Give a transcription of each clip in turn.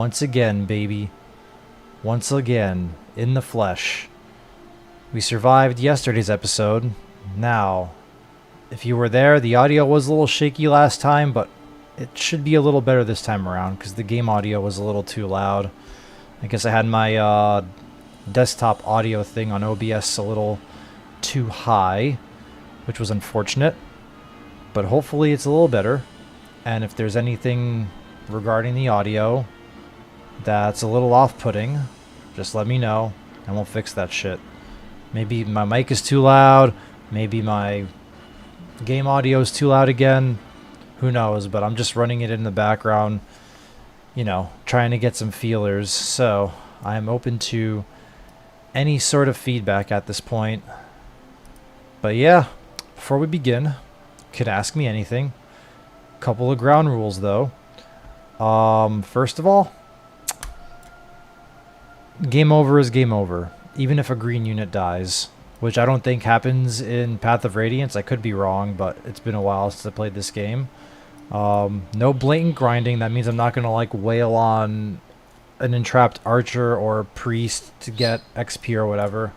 Once again, baby. Once again, in the flesh. We survived yesterday's episode. Now, if you were there, the audio was a little shaky last time, but it should be a little better this time around because the game audio was a little too loud. I guess I had my desktop audio thing on OBS a little too high, which was unfortunate. But hopefully it's a little better. And if there's anything regarding the audio that's a little off-putting, just let me know and we'll fix that shit. Maybe my mic is too loud, maybe my game audio is too loud again, who knows, but I'm just running it in the background, you know, trying to get some feelers, so I am open to any sort of feedback at this point. But yeah, before we begin, you can ask me anything. Couple of ground rules though. First of all, game over is game over, even if a green unit dies, which I don't think happens in Path of Radiance. I could be wrong, but it's been a while since I played this game. No blatant grinding. That means I'm not going to like wail on an entrapped archer or priest to get XP or whatever.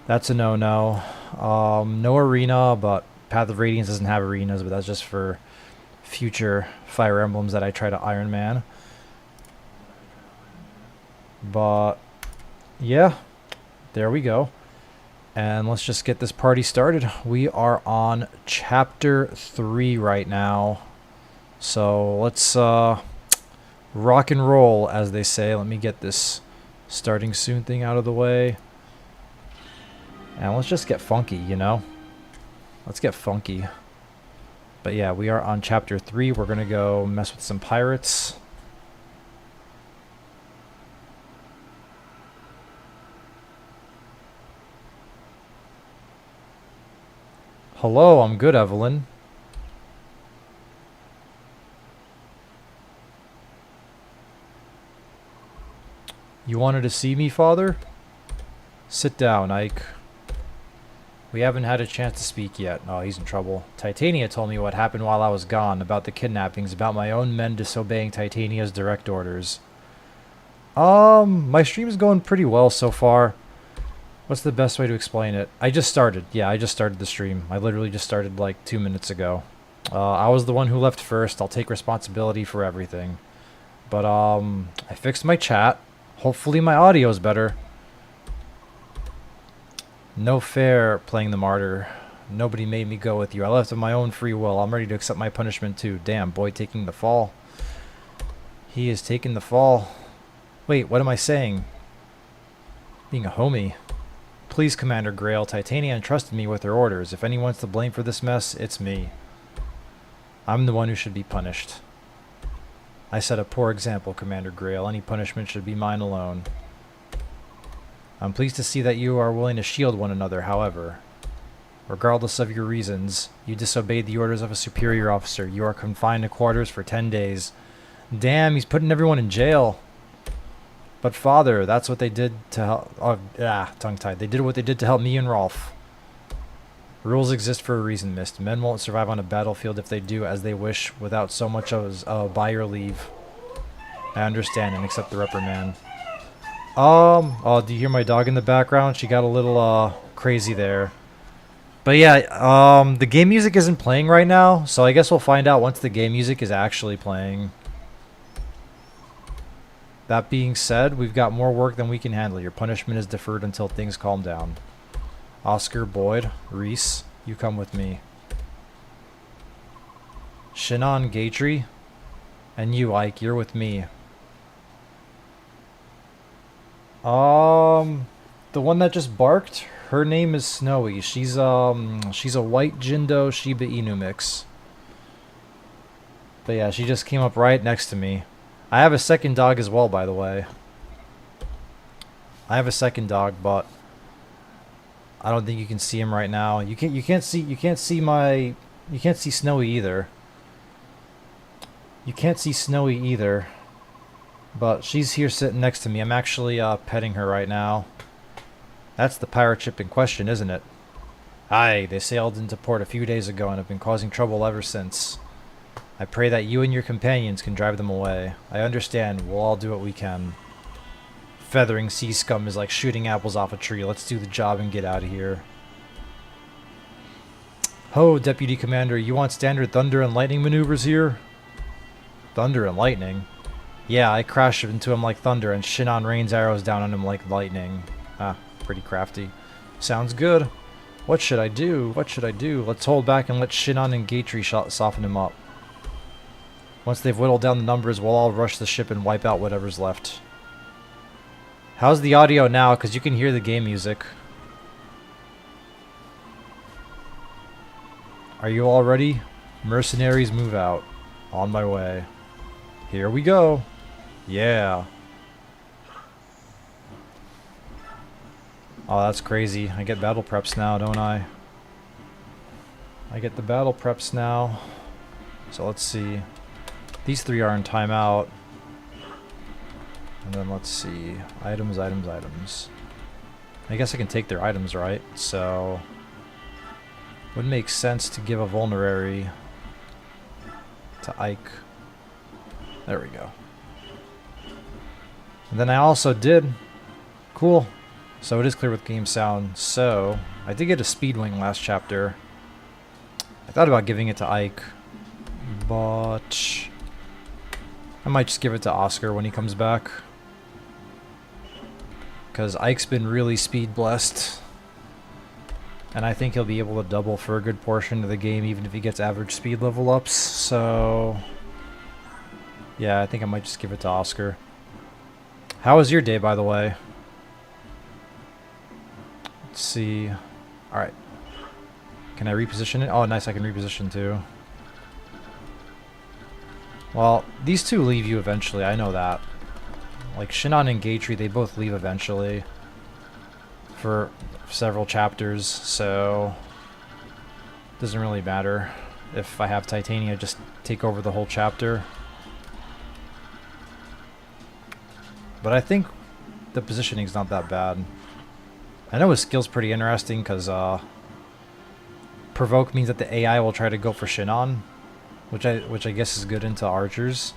That's a no-no. No arena, but Path of Radiance doesn't have arenas, but that's just for future Fire Emblems that I try to Iron Man. But yeah, there we go. And let's just get this party started. We are on chapter 3 right now. So let's rock and roll, as they say. Let me get this starting soon thing out of the way. And let's just get funky, you know? Let's get funky. But yeah, we are on chapter 3. We're going to go mess with some pirates. Hello, I'm good, Evelyn. You wanted to see me, father? Sit down, Ike. We haven't had a chance to speak yet. Oh, he's in trouble. Titania told me what happened while I was gone, about the kidnappings, about my own men disobeying Titania's direct orders. My stream is going pretty well so far. What's the best way to explain it? I just started. Yeah, I just started the stream. I literally just started like 2 minutes ago. I was the one who left first. I'll take responsibility for everything. But I fixed my chat. Hopefully my audio is better. No fair playing the martyr. Nobody made me go with you. I left of my own free will. I'm ready to accept my punishment too. Damn, boy taking the fall. He is taking the fall. Wait, what am I saying? Being a homie. Please, Commander Grail, Titania entrusted me with her orders. If anyone's to blame for this mess, it's me. I'm the one who should be punished. I set a poor example, Commander Grail. Any punishment should be mine alone. I'm pleased to see that you are willing to shield one another, however. Regardless of your reasons, you disobeyed the orders of a superior officer. You are confined to quarters for 10 days. Damn, he's putting everyone in jail. But father, that's what they did to help... tongue-tied. They did what they did to help me and Rolf. Rules exist for a reason, Mist. Men won't survive on a battlefield if they do as they wish without so much as by your leave. I understand and accept the reprimand. Oh, do you hear my dog in the background? She got a little, crazy there. But yeah, the game music isn't playing right now, so I guess we'll find out once the game music is actually playing. That being said, we've got more work than we can handle. Your punishment is deferred until things calm down. Oscar, Boyd, Reese, you come with me. Shinon, Gatry, and you, Ike, you're with me. The one that just barked, her name is Snowy. She's a white Jindo Shiba Inu mix. But yeah, she just came up right next to me. I have a second dog as well, by the way. I have a second dog, but I don't think you can see him right now. You can't see Snowy either. You can't see Snowy either. But she's here sitting next to me. I'm actually petting her right now. That's the pirate ship in question, isn't it? Aye, they sailed into port a few days ago and have been causing trouble ever since. I pray that you and your companions can drive them away. I understand. We'll all do what we can. Feathering sea scum is like shooting apples off a tree. Let's do the job and get out of here. Ho, Deputy Commander, you want standard thunder and lightning maneuvers here? Thunder and lightning? Yeah, I crash into him like thunder and Shinon rains arrows down on him like lightning. Ah, pretty crafty. Sounds good. What should I do? What should I do? Let's hold back and let Shinon and Gatry soften him up. Once they've whittled down the numbers, we'll all rush the ship and wipe out whatever's left. How's the audio now? Because you can hear the game music. Are you all ready? Mercenaries, move out. On my way. Here we go. Yeah. Oh, that's crazy. I get battle preps now, don't I? I get the battle preps now. So let's see. These three are in timeout. And then let's see. Items, items, items. I guess I can take their items, right? So would make sense to give a vulnerary to Ike. There we go. And then I also did. Cool. So it is clear with game sound. So I did get a Speedwing last chapter. I thought about giving it to Ike, but I might just give it to Oscar when he comes back. Because Ike's been really speed blessed. And I think he'll be able to double for a good portion of the game even if he gets average speed level ups. So yeah, I think I might just give it to Oscar. How was your day, by the way? Let's see. Alright. Can I reposition it? Oh, nice, I can reposition too. Well, these two leave you eventually, I know that. Like, Shinon and Gatry, they both leave eventually. For several chapters, so doesn't really matter if I have Titania just take over the whole chapter. But I think the positioning's not that bad. I know his skill's pretty interesting because provoke means that the AI will try to go for Shinon, which I guess is good into archers.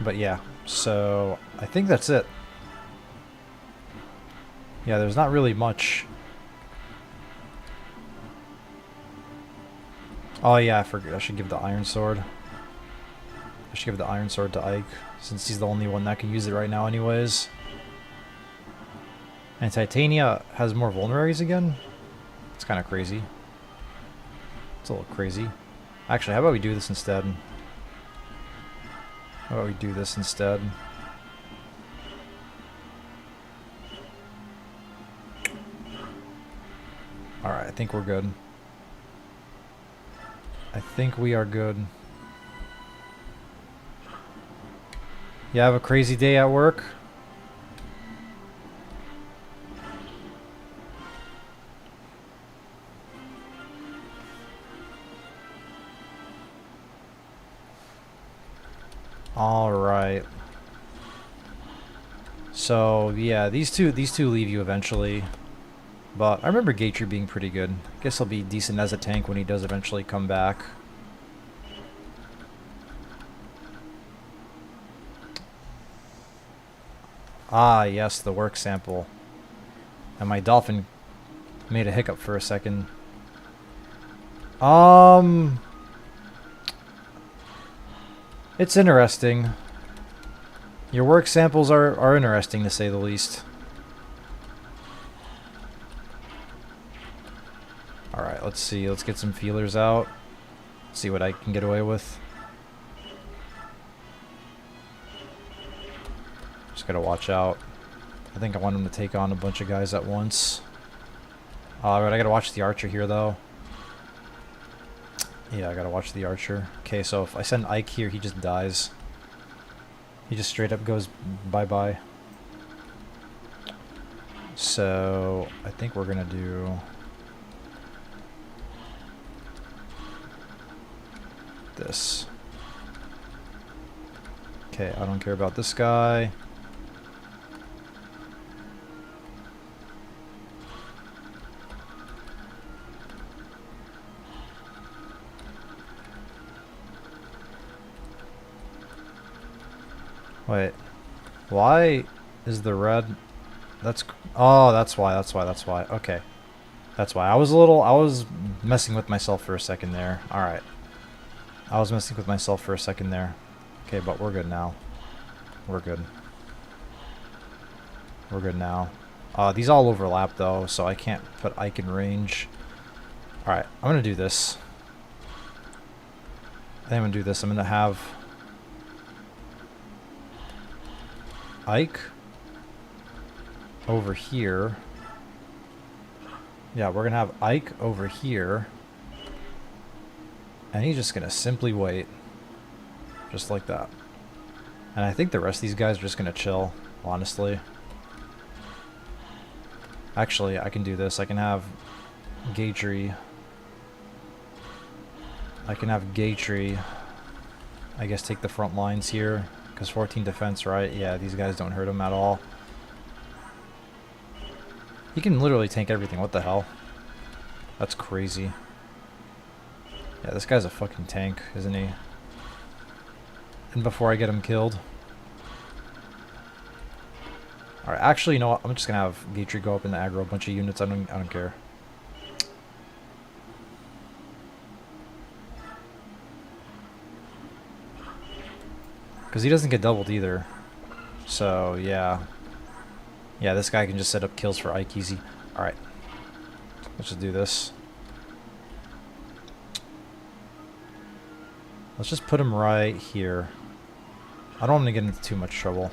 But yeah, so I think that's it. Yeah, there's not really much. Oh yeah, I forgot. I should give the Iron Sword. I should give the Iron Sword to Ike, since he's the only one that can use it right now anyways. And Titania has more vulneraries again? It's kind of crazy. It's a little crazy. Actually, how about we do this instead? How about we do this instead? Alright, I think we're good. I think we are good. You have a crazy day at work? Alright. So, yeah, these two leave you eventually. But I remember Gatry being pretty good. I guess he'll be decent as a tank when he does eventually come back. Ah, yes, the work sample. And my dolphin made a hiccup for a second. It's interesting. Your work samples are interesting, to say the least. Alright, let's see. Let's get some feelers out. See what I can get away with. Just gotta watch out. I think I want him to take on a bunch of guys at once. Alright, I gotta watch the archer here, though. Yeah, I gotta watch the archer. Okay, so if I send Ike here, he just dies. He just straight up goes bye-bye. So, I think we're gonna do this. Okay, I don't care about this guy. Wait. Why is the red... That's... Oh, that's why. Okay. That's why. I was messing with myself for a second there. Alright. I was messing with myself for a second there. Okay, but we're good now. We're good. We're good now. These all overlap though, so I can't put Ike in range. Alright, I'm gonna do this. I think I'm gonna do this. I'm gonna have Ike over here. Yeah, we're gonna have Ike over here. And he's just gonna simply wait. Just like that. And I think the rest of these guys are just gonna chill, honestly. Actually, I can do this. I can have Gatry. I guess take the front lines here. Because 14 defense, right? Yeah, these guys don't hurt him at all. He can literally tank everything. What the hell? That's crazy. Yeah, this guy's a fucking tank, isn't he? And before I get him killed. Alright, actually, you know what? I'm just gonna have Gatry go up and aggro a bunch of units. I don't care. Because he doesn't get doubled either. So, yeah. Yeah, this guy can just set up kills for Ike easy. Alright. Let's just do this. Let's just put him right here. I don't want to get into too much trouble.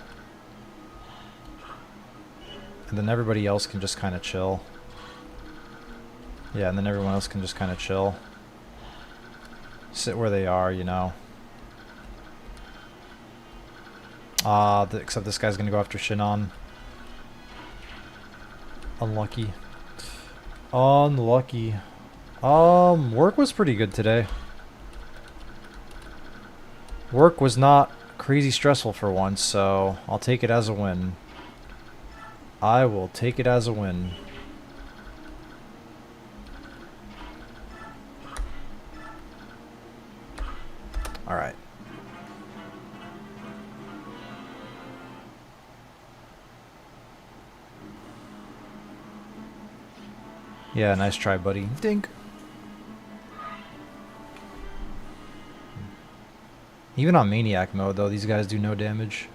And then everybody else can just kind of chill. Yeah, and then everyone else can just kind of chill. Sit where they are, you know. Except this guy's gonna go after Shinon. Unlucky. Unlucky. Work was pretty good today. Work was not crazy stressful for once, so I'll take it as a win. I will take it as a win. Alright. Yeah, nice try, buddy. Dink. Even on Maniac mode, though, these guys do no damage.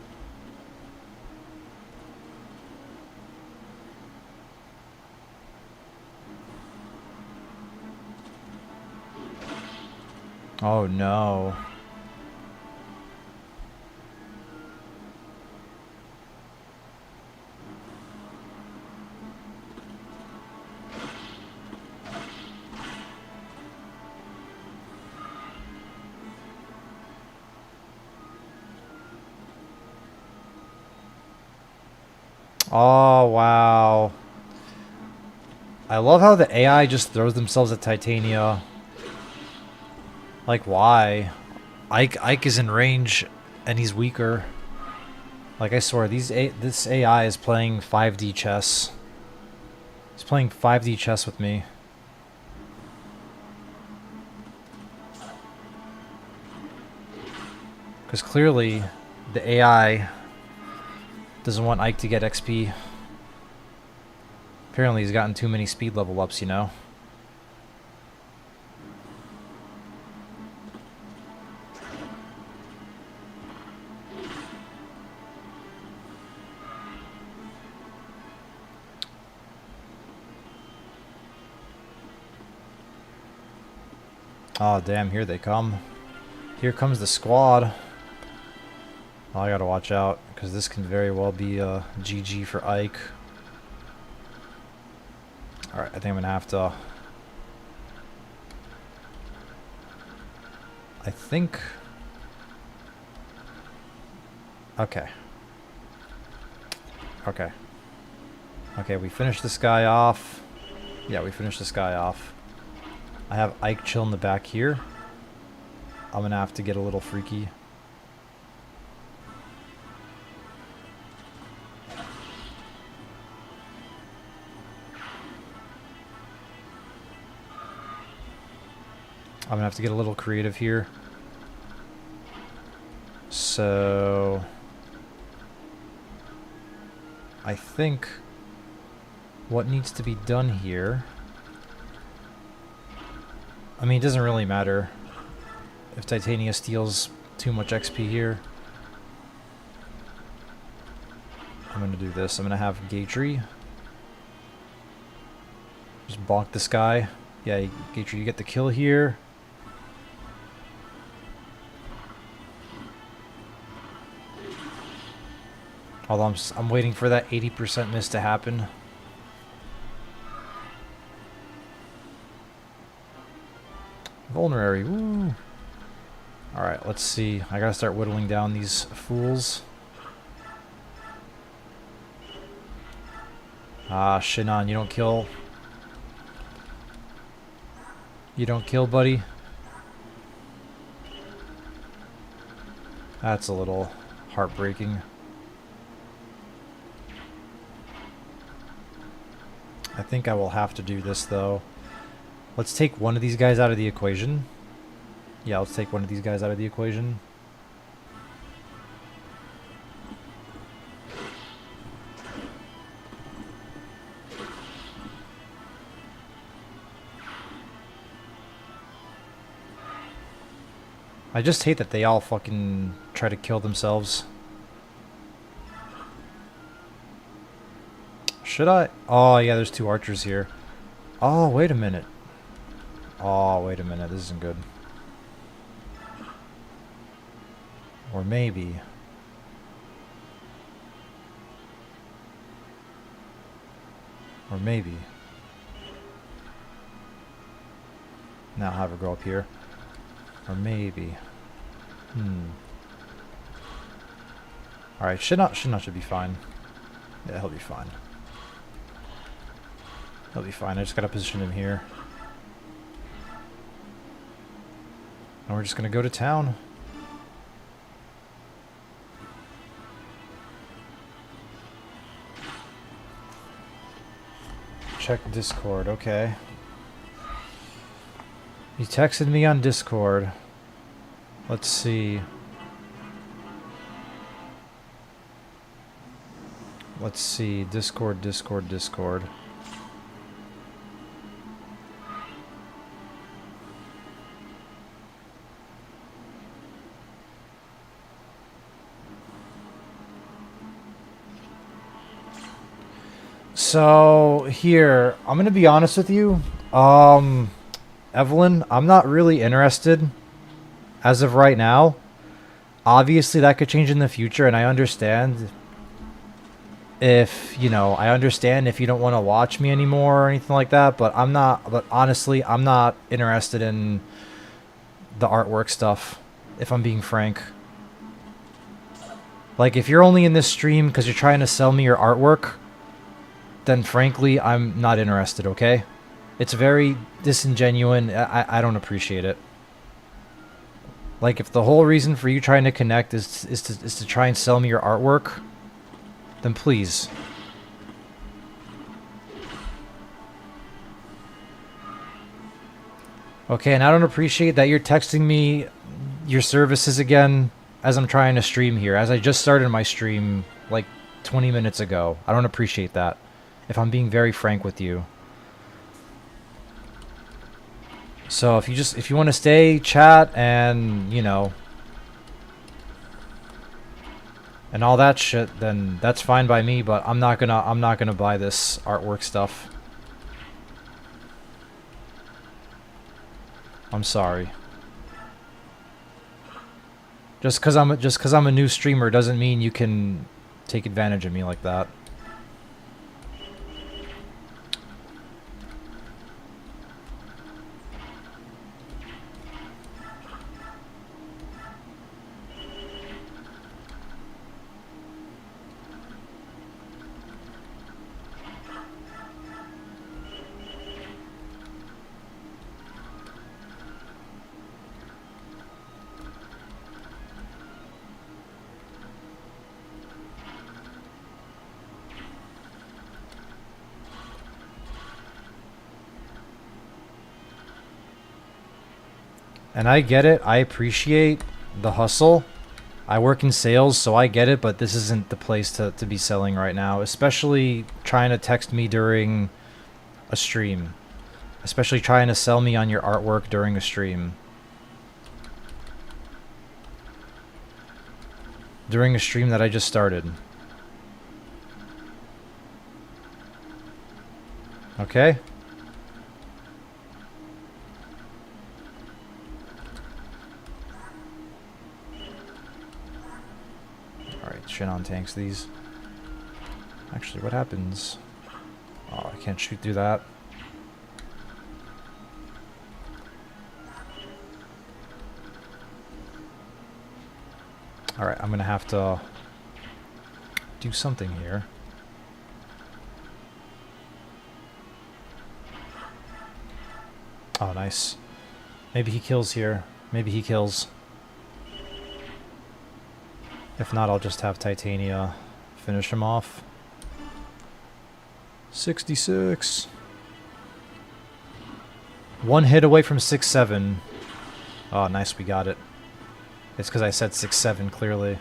Oh, no. Oh, wow. I love how the AI just throws themselves at Titania. Like, why? Ike is in range, and he's weaker. Like, I swear, this AI is playing 5D chess. He's playing 5D chess with me. Because clearly, the AI doesn't want Ike to get XP. Apparently he's gotten too many speed level ups, you know? Oh, damn, here they come. Here comes the squad. Oh, I gotta watch out, because this can very well be a GG for Ike. Alright, I think I'm gonna have to... I think... Okay. Okay. Okay, we finished this guy off. Yeah, we finished this guy off. I have Ike chill in the back here. I'm gonna have to get a little freaky. I'm gonna have to get a little creative here. So I think what needs to be done here... I mean, it doesn't really matter if Titania steals too much XP here. I'm going to do this. I'm going to have Gatry just bonk this guy. Yeah, Gatry, you get the kill here. Although I'm waiting for that 80% miss to happen. Vulnerary, woo! Alright, let's see. I gotta start whittling down these fools. Ah, Shinon, you don't kill. You don't kill, buddy. That's a little heartbreaking. I think I will have to do this, though. Let's take one of these guys out of the equation. Yeah, let's take one of these guys out of the equation. I just hate that they all fucking try to kill themselves. Should I? Oh, yeah, there's two archers here. Oh, wait a minute. Oh, wait a minute. This isn't good. Or maybe. Or maybe. Now I'll have her go up here. Or maybe. Alright, Shinnot should be fine. Yeah, he'll be fine. He'll be fine. I just gotta position him here. And we're just gonna go to town. Check Discord, okay. He texted me on Discord. Let's see. Let's see. Discord. So, here, I'm gonna be honest with you. Evelyn, I'm not really interested as of right now. Obviously, that could change in the future, and I understand if, you know, I understand if you don't want to watch me anymore or anything like that, but honestly, I'm not interested in the artwork stuff, if I'm being frank. Like, if you're only in this stream because you're trying to sell me your artwork, then frankly, I'm not interested, okay? It's very disingenuous. I don't appreciate it. Like, if the whole reason for you trying to connect is to try and sell me your artwork, then please. Okay, and I don't appreciate that you're texting me your services again as I'm trying to stream here, as I just started my stream like 20 minutes ago. I don't appreciate that, if I'm being very frank with you. So if you want to stay, chat, and, you know, and all that shit, then that's fine by me, but I'm not gonna buy this artwork stuff. I'm sorry. Just cuz I'm a new streamer doesn't mean you can take advantage of me like that. And I get it. I appreciate the hustle. I work in sales, so I get it, but this isn't the place to be selling right now, especially trying to text me during a stream. Especially trying to sell me on your artwork during a stream. During a stream that I just started. Okay? Alright, Shinon tanks these. Actually, what happens? Oh, I can't shoot through that. Alright, I'm gonna have to do something here. Oh, nice. Maybe he kills here. Maybe he kills. If not, I'll just have Titania finish him off. 66. One hit away from 6-7. Oh, nice, we got it. It's because I said 6-7 clearly.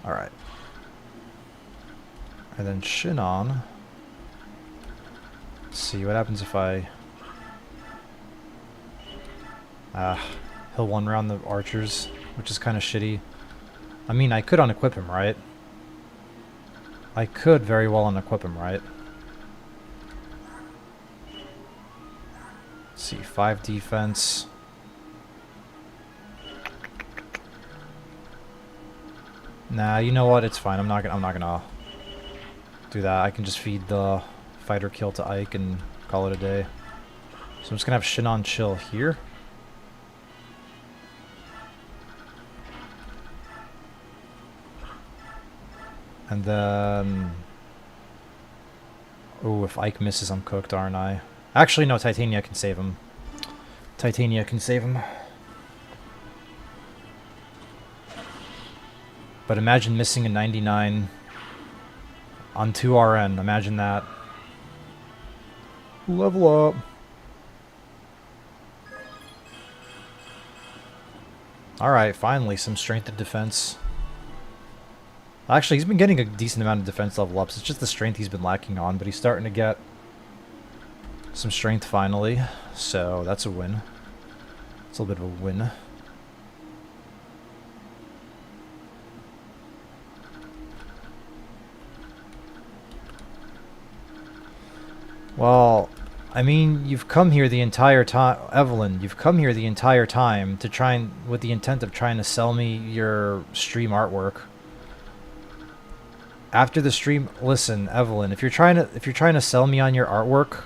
Alright. And then Shinon. Let's see what happens if I... he'll one round the archers, which is kind of shitty. I mean, I could unequip him, right? I could very well unequip him, right? Let's see, 5 defense. Nah, you know what? It's fine. I'm not gonna do that. I can just feed the fighter kill to Ike and call it a day. So I'm just gonna have Shinon chill here. And then... oh, if Ike misses, I'm cooked, aren't I? Actually, no, Titania can save him. Titania can save him. But imagine missing a 99 on 2 RN. Imagine that. Level up. Alright, finally, some strength and defense. Actually, he's been getting a decent amount of defense level ups. It's just the strength he's been lacking on, but he's starting to get some strength finally. So, that's a win. It's a little bit of a win. Well, I mean, you've come here the entire time, Evelyn, you've come here the entire time to try and, with the intent of trying to sell me your stream artwork. After the stream, listen, Evelyn, if you're trying to sell me on your artwork,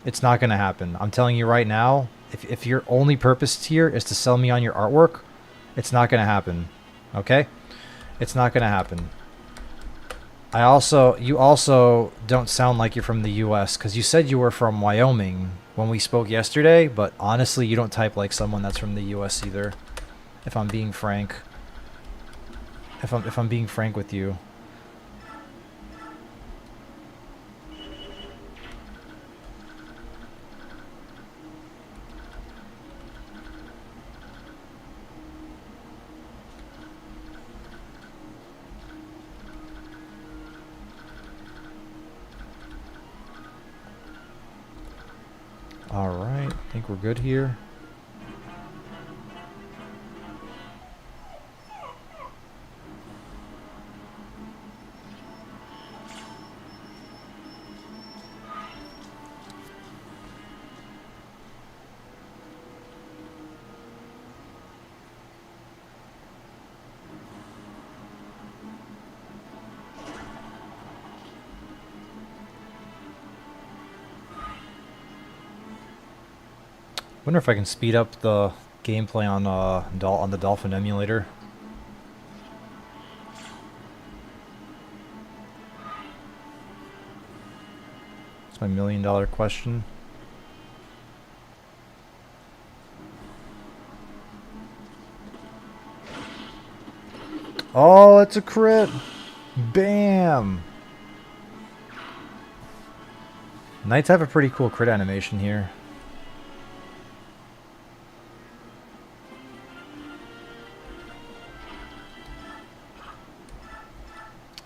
it's not going to happen. I'm telling you right now, if your only purpose here is to sell me on your artwork, it's not going to happen. Okay? It's not going to happen. You also don't sound like you're from the US, because you said you were from Wyoming when we spoke yesterday, but honestly, you don't type like someone that's from the US either. If I'm being frank. If I'm being frank with you. Alright, I think we're good here. Wonder if I can speed up the gameplay on the Dolphin emulator. That's my $1,000,000 question. Oh, it's a crit! Bam! Knights have a pretty cool crit animation here.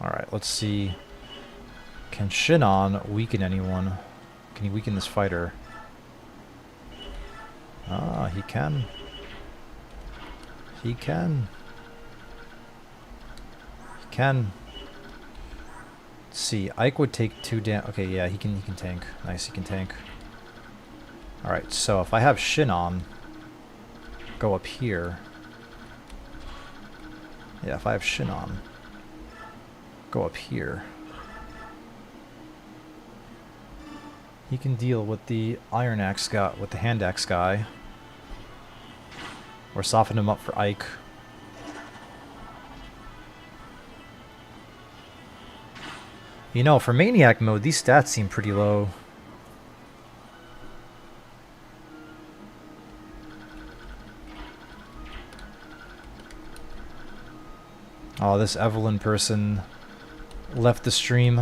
Alright, let's see. Can Shinon weaken anyone? Can he weaken this fighter? Ah, he can. He can. He can. Let's see. Ike would take 2 damage. Okay, yeah, he can tank. Nice, he can tank. Alright, so if I have Shinon go up here. Yeah, if I have Shinon go up here. He can deal with the Iron Axe guy, with the Hand Axe guy. Or soften him up for Ike. You know, for Maniac Mode, these stats seem pretty low. Oh, this Evelyn person left the stream.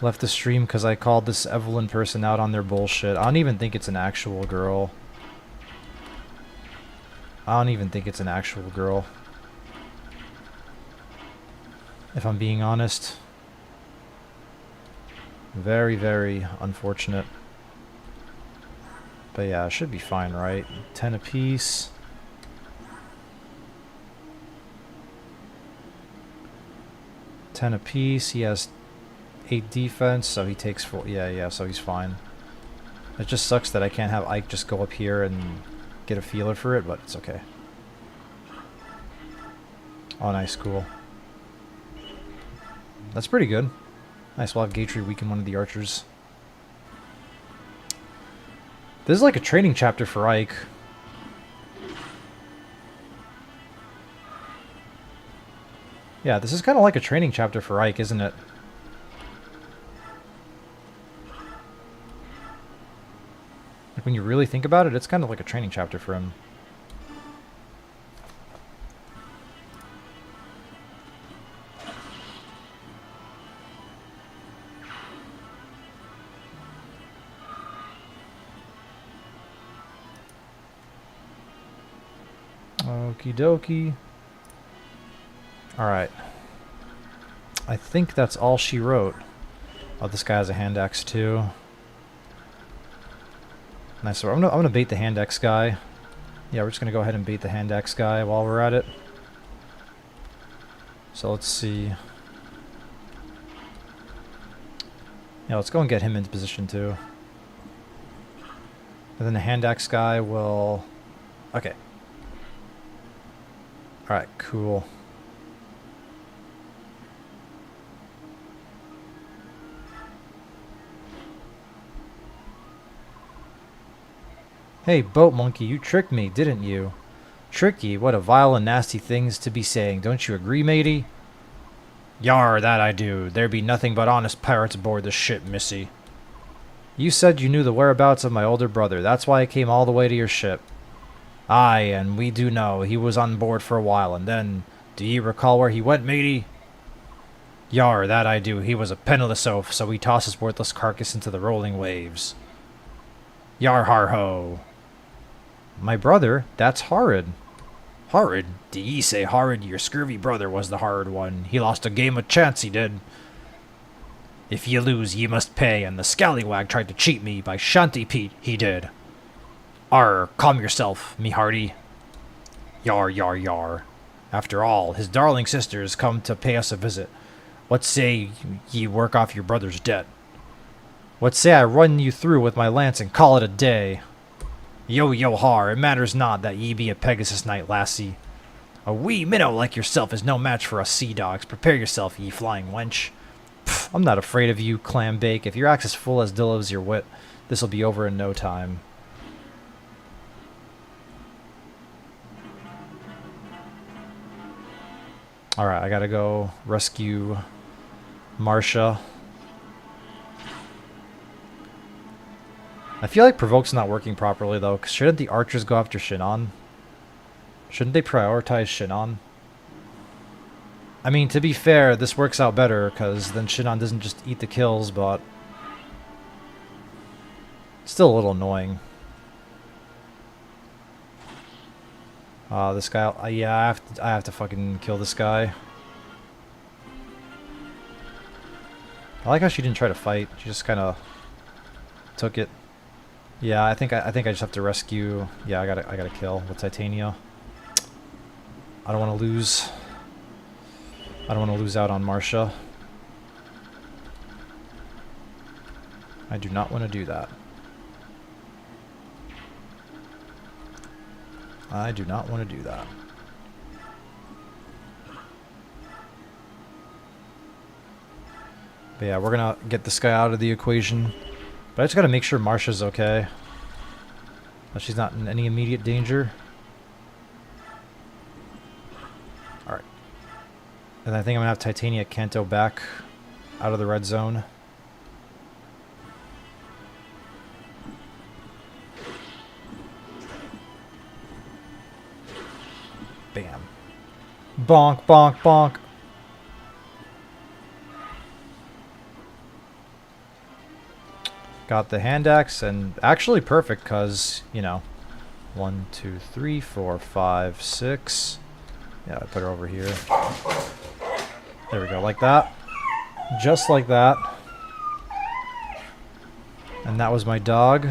Left the stream because I called this Evelyn person out on their bullshit. I don't even think it's an actual girl. I don't even think it's an actual girl. If I'm being honest. Very, very unfortunate. But yeah, it should be fine, right? 10 apiece. He has 8 defense, so he takes 4. Yeah, so he's fine. It just sucks that I can't have Ike just go up here and get a feeler for it, but it's okay. Oh, nice, cool. That's pretty good. Nice, we'll have Gatry weaken one of the archers. This is like a training chapter for Ike. Yeah, this is kind of like a training chapter for Ike, isn't it? Like when you really think about it, it's kind of like a training chapter for him. Okie dokie. Alright. I think that's all she wrote. Oh, this guy has a hand axe too. Nice. So I'm gonna bait the hand axe guy. Yeah, we're just gonna go ahead and bait the hand axe guy while we're at it. So let's see. Yeah, let's go and get him into position too. And then the hand axe guy will... Okay. Alright, cool. Hey, boat monkey, you tricked me, didn't you? Tricky, what a vile and nasty things to be saying, don't you agree, matey? Yar, that I do. There be nothing but honest pirates aboard the ship, missy. You said you knew the whereabouts of my older brother, that's why I came all the way to your ship. Aye, and we do know, he was on board for a while, and then, do ye recall where he went, matey? Yar, that I do, he was a penniless oaf, so he tossed his worthless carcass into the rolling waves. Yar har ho. My brother? That's horrid. Horrid? Do ye say horrid? Your scurvy brother was the horrid one. He lost a game of chance, he did. If ye lose, ye must pay, and the scallywag tried to cheat me by Shanty Pete, he did. Arr, calm yourself, me hearty. Yar, yar, yar. After all, his darling sisters come to pay us a visit. What say ye work off your brother's debt? What say I run you through with my lance and call it a day? Yo, yo, har, it matters not that ye be a Pegasus Knight, lassie. A wee minnow like yourself is no match for us sea dogs. Prepare yourself, ye flying wench. Pff, I'm not afraid of you, clam bake. If your axe is full as dull as your wit, this'll be over in no time. Alright, I gotta go rescue Marsha. I feel like Provoke's not working properly, though, because shouldn't the archers go after Shinon? Shouldn't they prioritize Shinon? I mean, to be fair, this works out better, because then Shinon doesn't just eat the kills, but... Still a little annoying. This guy... yeah, I have to fucking kill this guy. I like how she didn't try to fight. She just kind of took it. Yeah, I think I just have to rescue. Yeah, I gotta kill with Titania. I don't want to lose. I don't want to lose out on Marcia. I do not want to do that. I do not want to do that. But yeah, we're gonna get this guy out of the equation. But I just gotta make sure Marcia's okay. That she's not in any immediate danger. Alright. And I think I'm gonna have Titania Kanto back out of the red zone. Bam. Bonk, bonk, bonk. Got the hand axe, and actually perfect, because, you know, 1, 2, 3, 4, 5, 6. Yeah, I put her over here. There we go, like that. Just like that. And that was my dog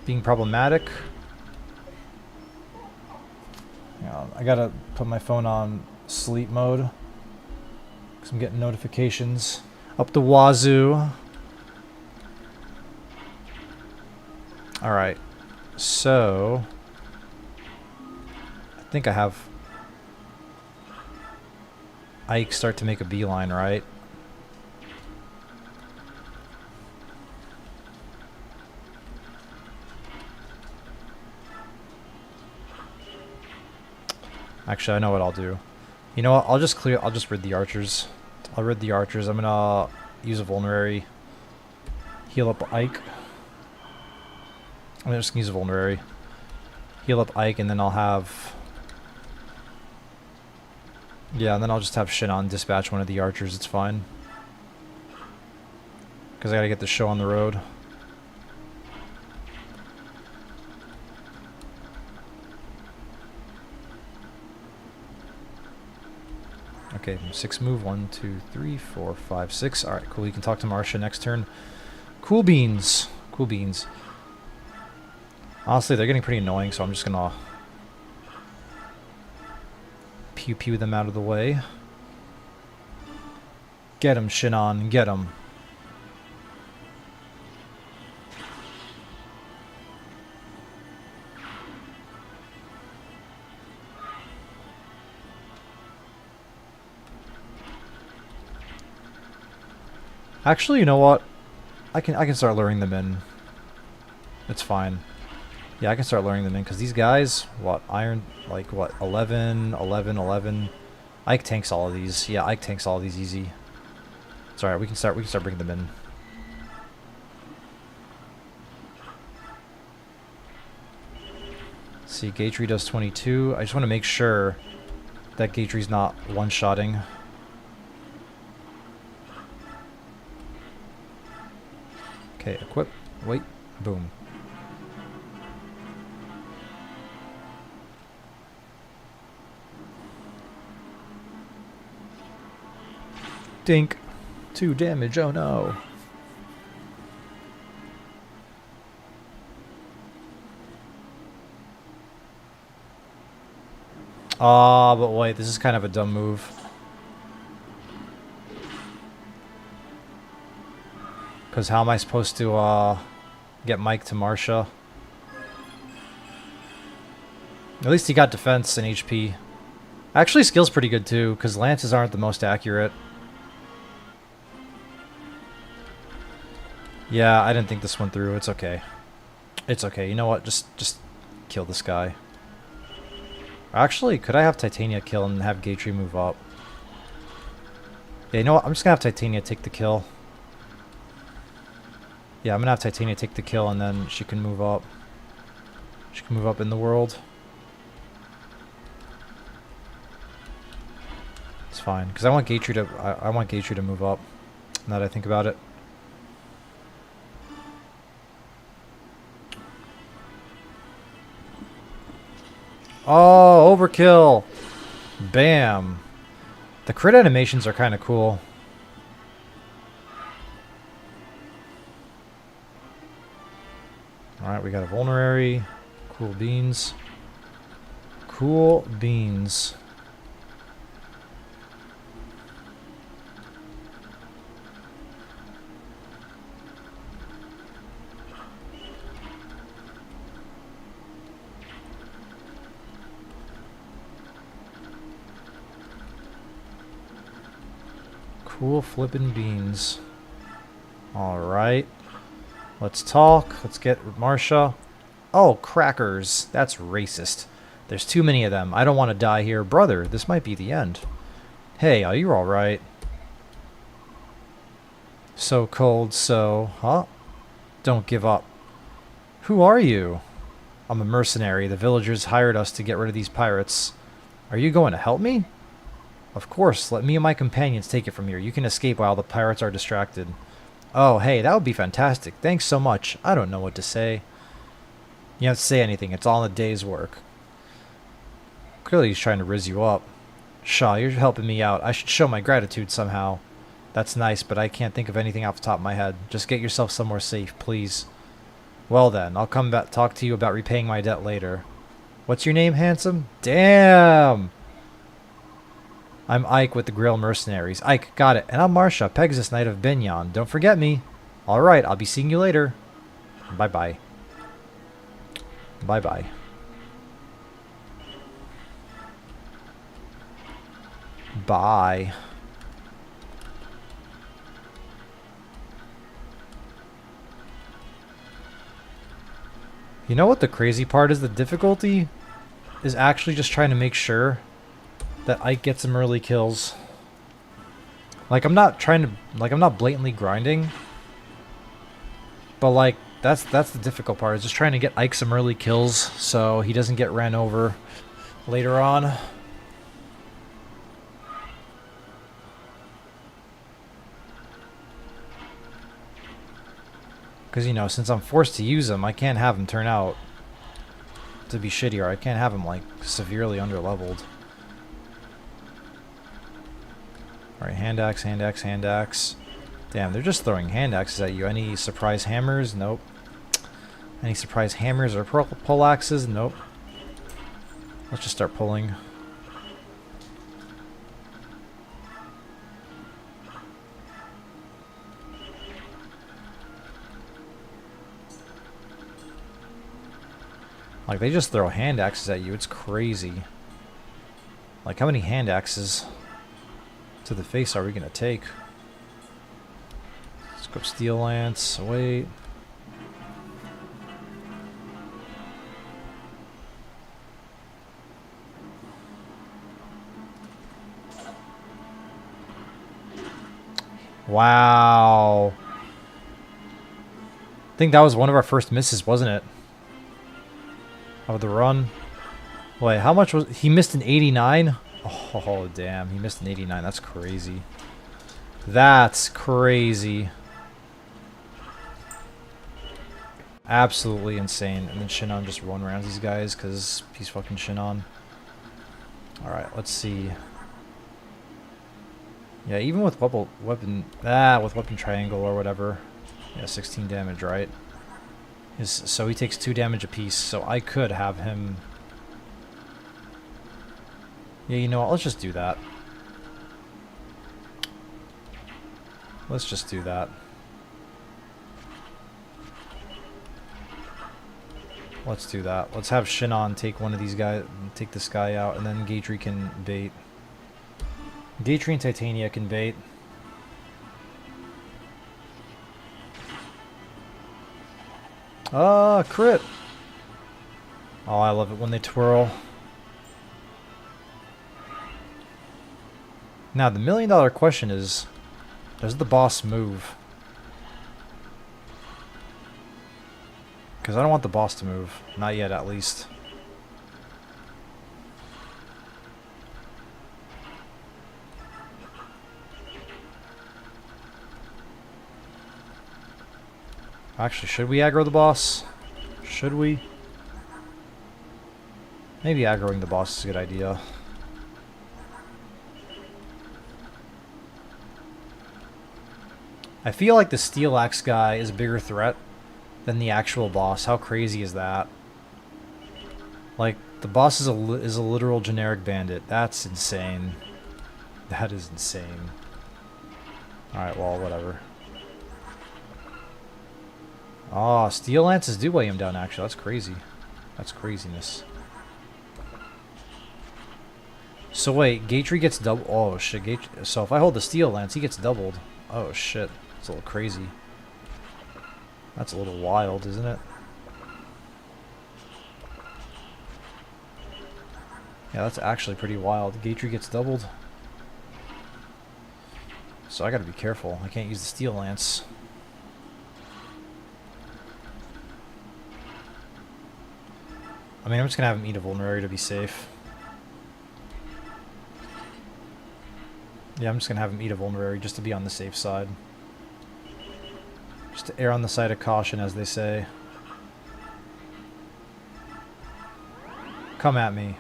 being problematic. I gotta put my phone on sleep mode, because I'm getting notifications up the wazoo. Alright, so I think I have Ike start to make a beeline, right? Actually, I know what I'll do. You know what? I'll just rid the archers. I'll rid the archers. I'm gonna use a vulnerary. Heal up Ike. I'm just gonna use a vulnerary. Heal up Ike, and then I'll have... yeah, and then I'll just have Shinon dispatch one of the archers. It's fine. Because I gotta get the show on the road. Okay, 6 move. 1, 2, 3, 4, 5, 6. Alright, cool. You can talk to Marcia next turn. Cool beans. Cool beans. Honestly, they're getting pretty annoying, so I'm just gonna pew-pew them out of the way. Get him, Shinon. Get him. Actually, you know what? I can start luring them in. It's fine. Yeah, I can start luring them in, because these guys, what, iron, like, what, 11, 11, 11. Ike tanks all of these. Yeah, Ike tanks all of these easy. It's alright, we can start bringing them in. Let's see, Gatry does 22. I just want to make sure that Gatry's not one-shotting. Okay, equip, wait, boom. Dink. 2 damage, oh no. Ah, but wait, this is kind of a dumb move. Because how am I supposed to get Mike to Marcia? At least he got defense and HP. Actually, skill's pretty good too, because lances aren't the most accurate. Yeah, I didn't think this went through. It's okay. It's okay. You know what? Just kill this guy. Actually, could I have Titania kill and have Gatry move up? Yeah, you know what? I'm just gonna have Titania take the kill. Yeah, I'm gonna have Titania take the kill, and then she can move up. She can move up in the world. It's fine. Because I want Gatry to I want Gatry to move up. Now that I think about it. Oh, overkill! Bam! The crit animations are kind of cool. Alright, we got a vulnerary. Cool beans. Cool beans. Cool flippin' beans. Alright. Let's talk. Let's get Marsha. Oh, crackers. That's racist. There's too many of them. I don't want to die here. Brother, this might be the end. Hey, are you alright? So cold, so... Huh? Don't give up. Who are you? I'm a mercenary. The villagers hired us to get rid of these pirates. Are you going to help me? Of course. Let me and my companions take it from here. You can escape while the pirates are distracted. Oh, hey, that would be fantastic. Thanks so much. I don't know what to say. You don't have to say anything. It's all in a day's work. Clearly he's trying to rizz you up. Shaw, you're helping me out. I should show my gratitude somehow. That's nice, but I can't think of anything off the top of my head. Just get yourself somewhere safe, please. Well then, I'll come back talk to you about repaying my debt later. What's your name, handsome? Damn! I'm Ike with the Grail Mercenaries. Ike, got it. And I'm Marsha, Pegasus Knight of Binyan. Don't forget me. Alright, I'll be seeing you later. Bye-bye. Bye-bye. Bye. You know what the crazy part is? The difficulty is actually just trying to make sure that Ike gets some early kills. Like, I'm not trying to... Like, I'm not blatantly grinding. But, like, that's the difficult part. Is just trying to get Ike some early kills so he doesn't get ran over later on. Because, you know, since I'm forced to use him, I can't have him turn out to be shitty, or I can't have him, like, severely underleveled. Alright, hand axe, hand axe, hand axe. Damn, they're just throwing hand axes at you. Any surprise hammers? Nope. Any surprise hammers or pull axes? Nope. Let's just start pulling. Like, they just throw hand axes at you. It's crazy. Like, how many hand axes to the face are we going to take? Let's go Steel Lance. Wait. Wow. I think that was one of our first misses, wasn't it? Of the run. Wait, how much was... He missed an 89? Oh, damn. He missed an 89. That's crazy. That's crazy. Absolutely insane. And then Shinon just run around these guys because he's fucking Shinon. Alright, let's see. Yeah, even with weapon triangle or whatever. Yeah, 16 damage, right? So he takes 2 damage apiece, so I could have him... Yeah, you know what? Let's just do that. Let's just do that. Let's do that. Let's have Shinon take one of these guys, take this guy out, and then Gatry can bait. Gatry and Titania can bait. Ah, crit! Oh, I love it when they twirl. Now, the million-dollar question is, does the boss move? Because I don't want the boss to move. Not yet, at least. Actually, should we aggro the boss? Should we? Maybe aggroing the boss is a good idea. I feel like the Steel Axe guy is a bigger threat than the actual boss. How crazy is that? Like, the boss is a literal generic bandit. That's insane. That is insane. Alright, well, whatever. Oh, Steel Lances do weigh him down, actually. That's crazy. That's craziness. So wait, Gatry gets double. Oh shit, so if I hold the Steel Lance, he gets doubled. Oh shit, it's a little crazy. That's a little wild, isn't it? Yeah, that's actually pretty wild. Gatry gets doubled. So I gotta be careful. I can't use the Steel Lance. I mean, I'm just gonna have him eat a Vulnerary to be safe. Yeah, I'm just gonna have him eat a Vulnerary just to be on the safe side. Just to err on the side of caution, as they say. Come at me.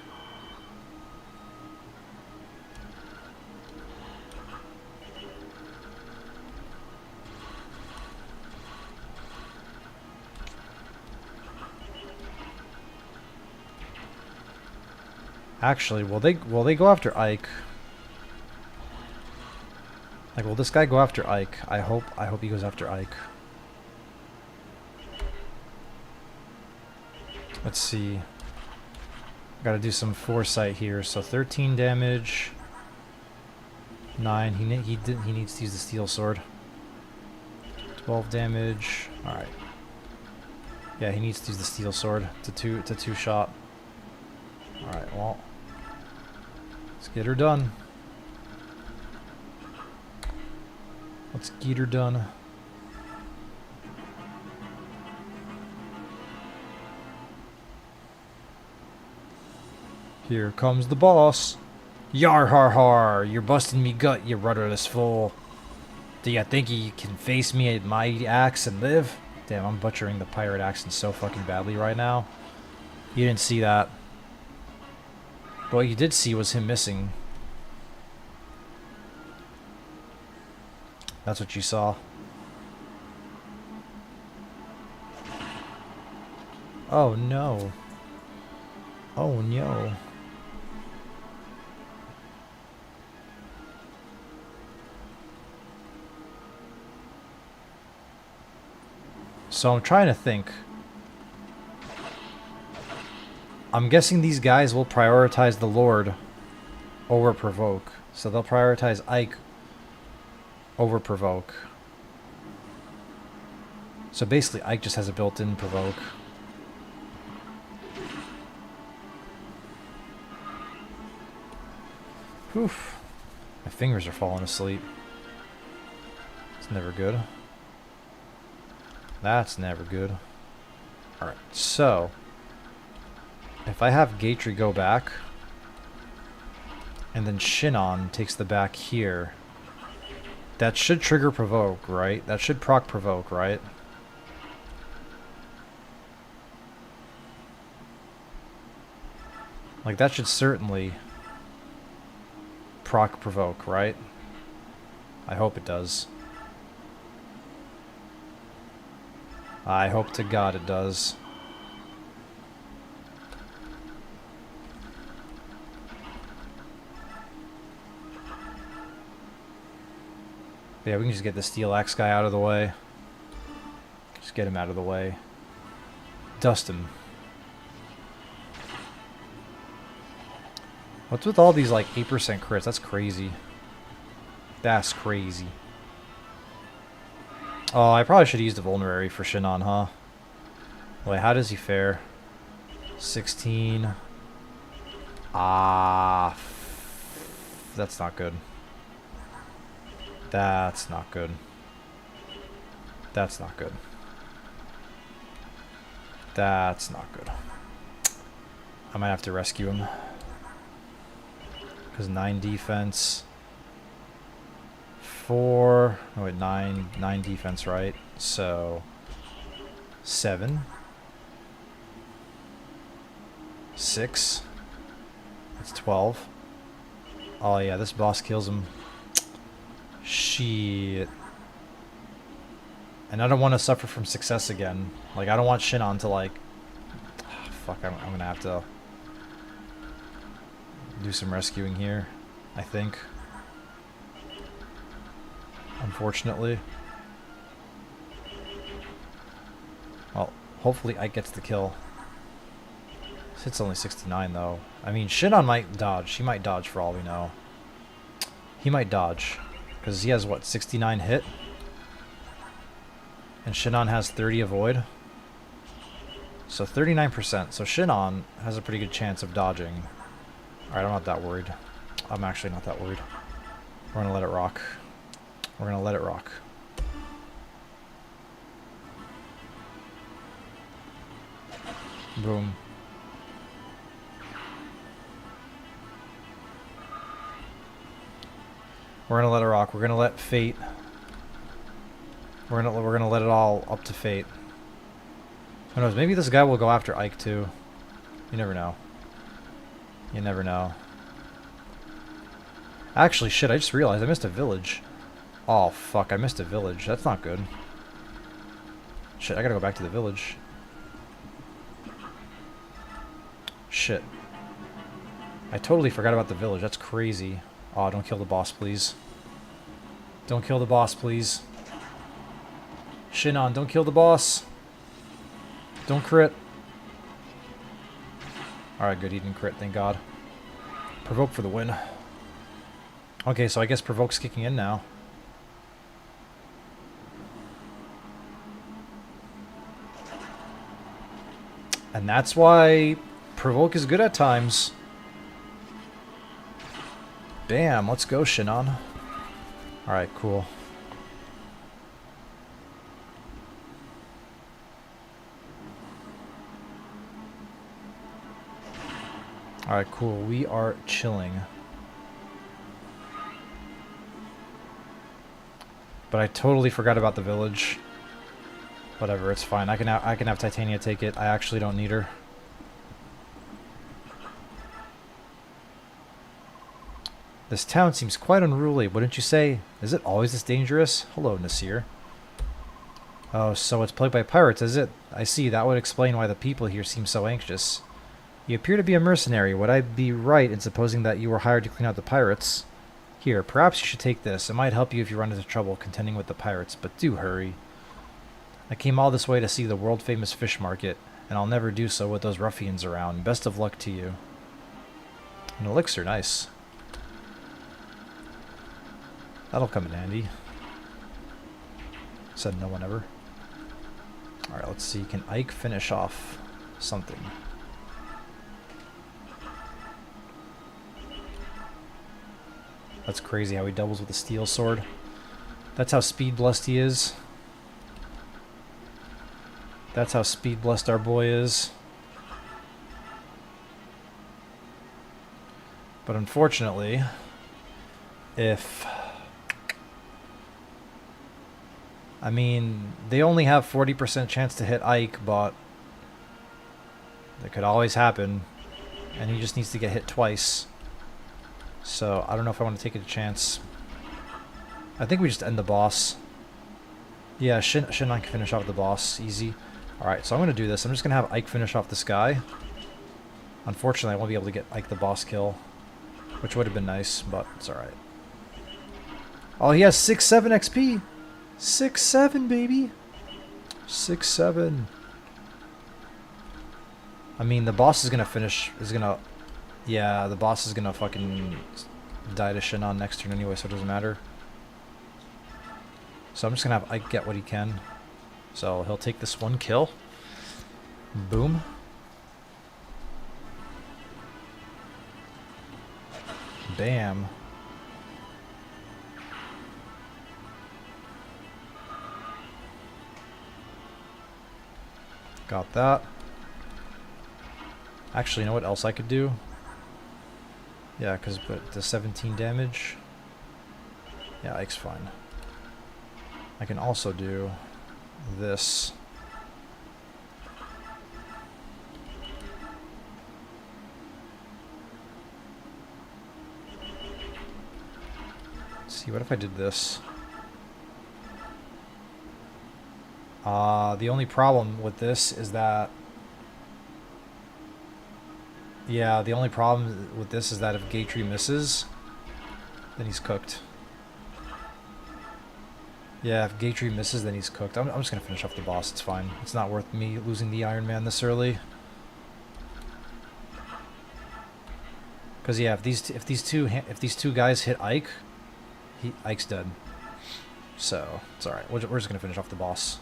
Actually, will they go after Ike? Like, will this guy go after Ike? I hope he goes after Ike. Let's see. Gotta do some foresight here. So 13 damage. 9. He needs to use the steel sword. 12 damage. Alright. Yeah, he needs to use the steel sword to two shot. Alright, well. Let's get her done. Let's get her done. Here comes the boss. Yar har har, you're busting me gut, you rudderless fool. Do ya think you can face me at my axe and live? Damn, I'm butchering the pirate accent so fucking badly right now. You didn't see that. But what you did see was him missing. That's what you saw. Oh no. Oh no. So I'm trying to think. I'm guessing these guys will prioritize the Lord over Provoke. So they'll prioritize Ike over Provoke. So basically Ike just has a built-in Provoke. Oof. My fingers are falling asleep. It's never good. That's never good. Alright, so if I have Gatry go back, and then Shinon takes the back here, that should trigger Provoke, right? That should proc Provoke, right? Like, that should certainly proc Provoke, right? I hope it does. I hope to God it does. Yeah, we can just get the Steel Axe guy out of the way. Just get him out of the way. Dust him. What's with all these, like, 8% crits? That's crazy. That's crazy. Oh, I probably should have used the Vulnerary for Shinon, huh? Wait, how does he fare? 16. Ah. That's not good. That's not good. That's not good. That's not good. I might have to rescue him. Because 9 defense. 4. Oh wait, 9 defense, right? So 7. 6. That's 12. Oh yeah, this boss kills him. Shit. And I don't want to suffer from success again. Like, I don't want Shinon to, like... fuck, I'm gonna have to do some rescuing here, I think. Unfortunately. Well, hopefully Ike gets the kill. This hit's only 69, though. I mean, Shinon might dodge. He might dodge for all we know. He might dodge. Because he has, what, 69 hit? And Shinon has 30 avoid. So 39%. So Shinon has a pretty good chance of dodging. Alright, I'm not that worried. I'm actually not that worried. We're gonna let it rock. We're gonna let it rock. Boom. We're gonna let it rock. We're gonna let fate. We're gonna let it all up to fate. Who knows? Maybe this guy will go after Ike too. You never know. You never know. Actually, shit! I just realized I missed a village. Oh fuck! I missed a village. That's not good. Shit! I gotta go back to the village. Shit. I totally forgot about the village. That's crazy. Oh, don't kill the boss, please. Don't kill the boss, please. Shinon, don't kill the boss. Don't crit. Alright, good. He didn't crit, thank God. Provoke for the win. Okay, so I guess Provoke's kicking in now. And that's why Provoke is good at times. Bam, let's go, Shinon. Alright, cool. Alright, cool. We are chilling. But I totally forgot about the village. Whatever, it's fine. I can have Titania take it. I actually don't need her. This town seems quite unruly, wouldn't you say? Is it always this dangerous? Hello, Nasir. Oh, so it's plagued by pirates, is it? I see, that would explain why the people here seem so anxious. You appear to be a mercenary. Would I be right in supposing that you were hired to clean out the pirates? Here, perhaps you should take this. It might help you if you run into trouble contending with the pirates, but do hurry. I came all this way to see the world-famous fish market, and I'll never do so with those ruffians around. Best of luck to you. An elixir, nice. That'll come in handy. Said no one ever. Alright, let's see. Can Ike finish off something? That's crazy how he doubles with a steel sword. That's how speed blessed he is. That's how speed blessed our boy is. But unfortunately, if... I mean, they only have 40% chance to hit Ike, but that could always happen. And he just needs to get hit twice. So, I don't know if I want to take a chance. I think we just end the boss. Yeah, Shinon can finish off the boss. Easy. Alright, so I'm going to do this. I'm just going to have Ike finish off this guy. Unfortunately, I won't be able to get Ike the boss kill. Which would have been nice, but it's alright. Oh, he has 6-7 XP! 6-7, baby! 6-7. I mean, the boss is going to finish... Yeah, the boss is gonna fucking die to Shinon next turn anyway, so it doesn't matter. So I'm just gonna have Ike get what he can. So he'll take this one kill. Boom. Bam. Got that. Actually, you know what else I could do? Yeah, because the 17 damage. Yeah, Ike's fine. I can also do this. See, what if I did this? The only problem with this is that... Yeah, the only problem with this is that if Gatry misses, then he's cooked. Yeah, if Gatry misses, then he's cooked. I'm just going to finish off the boss. It's fine. It's not worth me losing the Iron Man this early. Because yeah, if these two guys hit Ike, Ike's dead. So it's all right. We're just going to finish off the boss.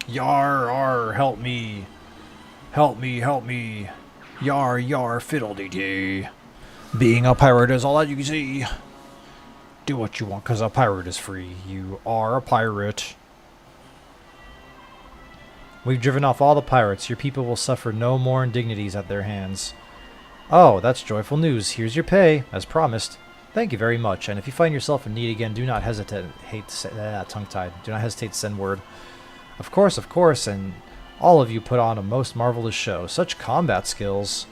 Yar, ar, help me. Help me, help me. Yar, yar, fiddle-dee-dee. Being a pirate is all that you can see. Do what you want, because a pirate is free. You are a pirate. We've driven off all the pirates. Your people will suffer no more indignities at their hands. Oh, that's joyful news. Here's your pay, as promised. Thank you very much, and if you find yourself in need again, do not hesitate. Tongue-tied. Do not hesitate to send word. Of course, and all of you put on a most marvelous show. Such combat skills.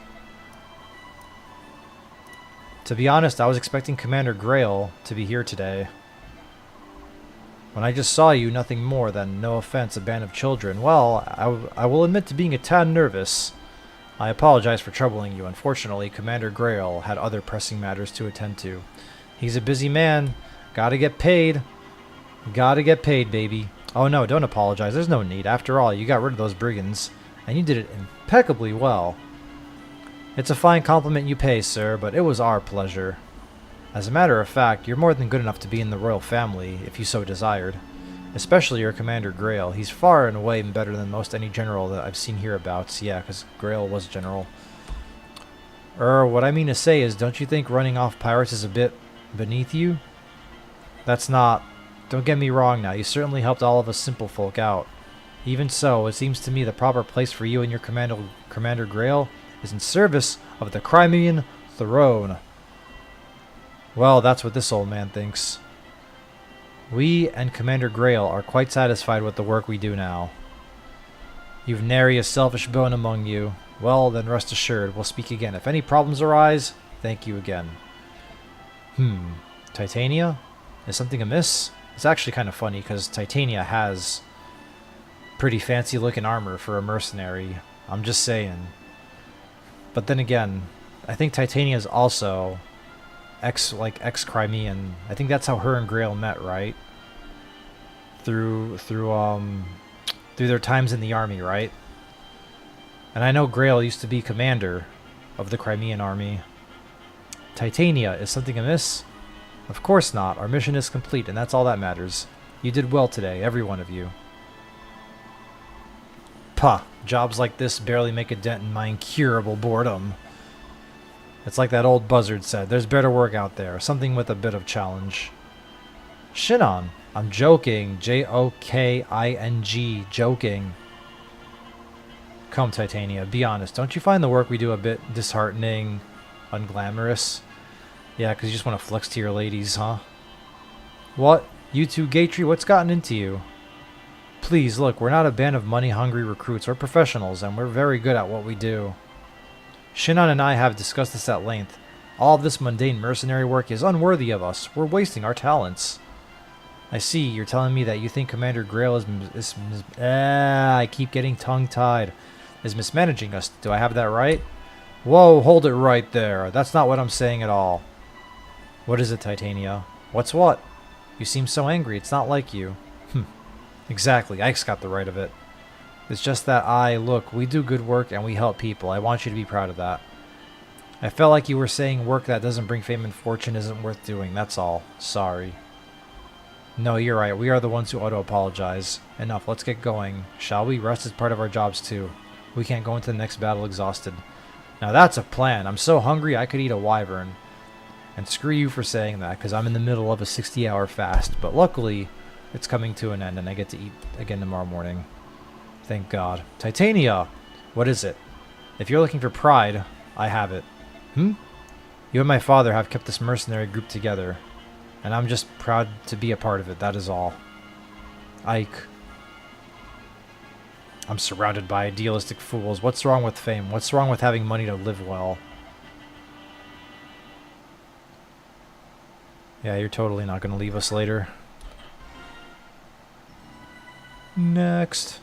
To be honest, I was expecting Commander Grail to be here today. When I just saw you, nothing more than, no offense, a band of children. Well, I will admit to being a tad nervous. I apologize for troubling you. Unfortunately, Commander Grail had other pressing matters to attend to. He's a busy man. Gotta get paid. Gotta get paid, baby. Oh no, don't apologize. There's no need. After all, you got rid of those brigands, and you did it impeccably well. It's a fine compliment you pay, sir, but it was our pleasure. As a matter of fact, you're more than good enough to be in the royal family, if you so desired. Especially your Commander Grail. He's far and away better than most any general that I've seen hereabouts. Yeah, because Grail was general. What I mean to say is, don't you think running off pirates is a bit beneath you? That's not... Don't get me wrong now, you certainly helped all of us simple folk out. Even so, it seems to me the proper place for you and your Commander Grail is in service of the Crimean throne. Well, that's what this old man thinks. We and Commander Grail are quite satisfied with the work we do now. You've nary a selfish bone among you. Well, then rest assured, we'll speak again. If any problems arise, thank you again. Titania? Is something amiss? It's actually kind of funny, because Titania has pretty fancy looking armor for a mercenary. I'm just saying. But then again, I think Titania is also ex-Crimean. I think that's how her and Grail met, right? Through their times in the army, right? And I know Grail used to be commander of the Crimean army. Titania, is something amiss? Of course not. Our mission is complete, and that's all that matters. You did well today, every one of you. Pah, jobs like this barely make a dent in my incurable boredom. It's like that old buzzard said, there's better work out there, something with a bit of challenge. Shinon, I'm joking. J-O-K-I-N-G, joking. Come, Titania, be honest. Don't you find the work we do a bit disheartening, unglamorous? Yeah, because you just want to flex to your ladies, huh? What? You two, Gatry, what's gotten into you? Please, look, we're not a band of money-hungry recruits. We're professionals, and we're very good at what we do. Shinon and I have discussed this at length. All of this mundane mercenary work is unworthy of us. We're wasting our talents. I see, you're telling me that you think Commander Grail I keep getting tongue-tied. Is mismanaging us. Do I have that right? Whoa, hold it right there. That's not what I'm saying at all. What is it, Titania? What's what? You seem so angry. It's not like you. Exactly. Ike's got the right of it. It's just that look, we do good work and we help people. I want you to be proud of that. I felt like you were saying work that doesn't bring fame and fortune isn't worth doing. That's all. Sorry. No, you're right. We are the ones who ought to apologize. Enough. Let's get going. Shall we? Rest is part of our jobs too. We can't go into the next battle exhausted. Now that's a plan. I'm so hungry I could eat a wyvern. And screw you for saying that, because I'm in the middle of a 60-hour fast. But luckily, it's coming to an end, and I get to eat again tomorrow morning. Thank God. Titania! What is it? If you're looking for pride, I have it. You and my father have kept this mercenary group together. And I'm just proud to be a part of it, that is all. Ike. I'm surrounded by idealistic fools. What's wrong with fame? What's wrong with having money to live well? Yeah, you're totally not going to leave us later. Next.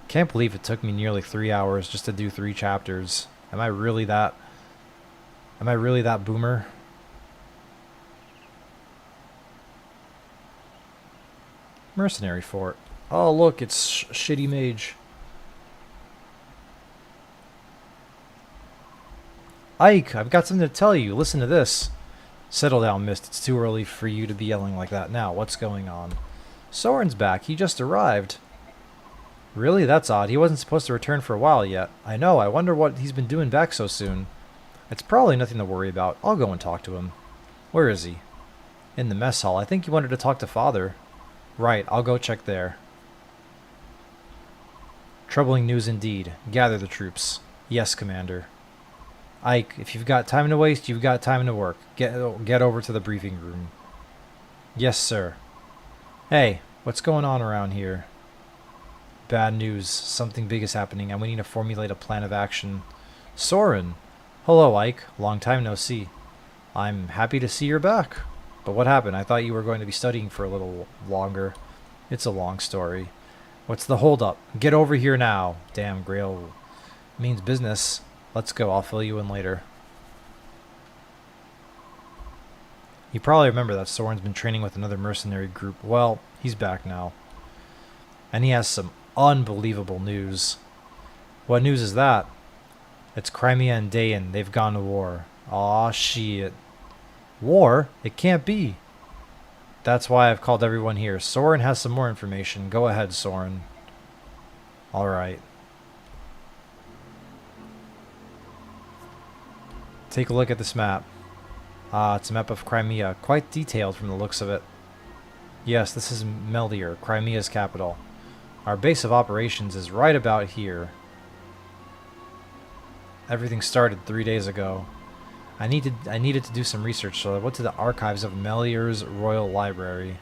Can't believe it took me nearly 3 hours just to do 3 chapters. Am I really that boomer? Mercenary fort. Oh, look, it's shitty mage. Ike, I've got something to tell you. Listen to this. Settle down, Mist. It's too early for you to be yelling like that now. What's going on? Soren's back. He just arrived. Really? That's odd. He wasn't supposed to return for a while yet. I know. I wonder what he's been doing back so soon. It's probably nothing to worry about. I'll go and talk to him. Where is he? In the mess hall. I think he wanted to talk to Father. Right. I'll go check there. Troubling news indeed. Gather the troops. Yes, Commander. Ike, if you've got time to waste, you've got time to work. Get over to the briefing room. Yes, sir. Hey, what's going on around here? Bad news. Something big is happening, and we need to formulate a plan of action. Soren! Hello, Ike. Long time no see. I'm happy to see you're back. But what happened? I thought you were going to be studying for a little longer. It's a long story. What's the holdup? Get over here now. Damn, Grail means business. Let's go. I'll fill you in later. You probably remember that Soren's been training with another mercenary group. Well, he's back now. And he has some unbelievable news. What news is that? It's Crimea and Dayan. They've gone to war. Aw, shit. War? It can't be. That's why I've called everyone here. Soren has some more information. Go ahead, Soren. Alright. Take a look at this map. Ah, it's a map of Crimea. Quite detailed from the looks of it. Yes, this is Meldier, Crimea's capital. Our base of operations is right about here. Everything started 3 days ago. I needed to do some research, so I went to the archives of Melier's Royal Library.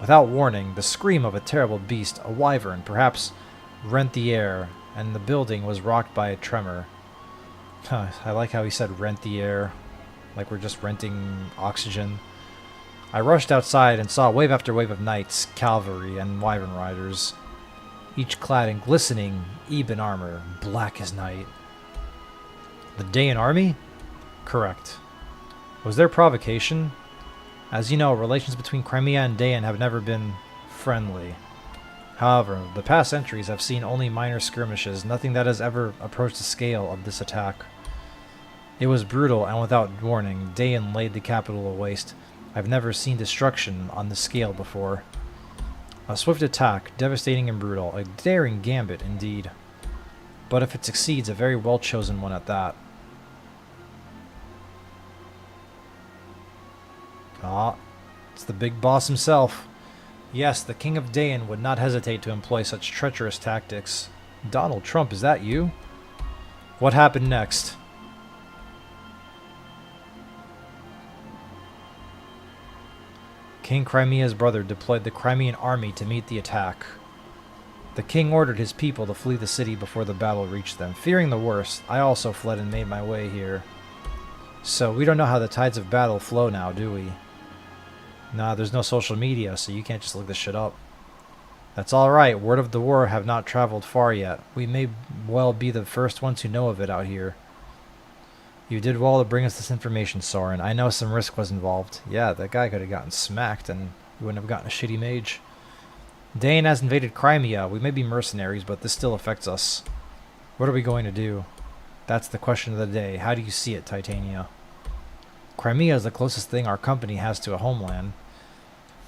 Without warning, the scream of a terrible beast, a wyvern, perhaps, rent the air, and the building was rocked by a tremor. I like how he said rent the air, like we're just renting oxygen. I rushed outside and saw wave after wave of knights, cavalry, and wyvern riders, each clad in glistening ebon armor, black as night. The Dayan army? Correct. Was there provocation? As you know, relations between Crimea and Dayan have never been friendly. However, the past centuries have seen only minor skirmishes, nothing that has ever approached the scale of this attack. It was brutal, and without warning, Dayan laid the capital waste. I've never seen destruction on this scale before. A swift attack, devastating and brutal, a daring gambit indeed. But if it succeeds, a very well-chosen one at that. Ah, it's the big boss himself. Yes, the King of Dayan would not hesitate to employ such treacherous tactics. Donald Trump, is that you? What happened next? King Crimea's brother deployed the Crimean army to meet the attack. The king ordered his people to flee the city before the battle reached them. Fearing the worst, I also fled and made my way here. So, we don't know how the tides of battle flow now, do we? Nah, there's no social media, so you can't just look this shit up. That's alright, word of the war have not traveled far yet. We may well be the first ones who know of it out here. You did well to bring us this information, Soren. I know some risk was involved. Yeah, that guy could have gotten smacked and we wouldn't have gotten a shitty mage. Dayan has invaded Crimea. We may be mercenaries, but this still affects us. What are we going to do? That's the question of the day. How do you see it, Titania? Crimea is the closest thing our company has to a homeland.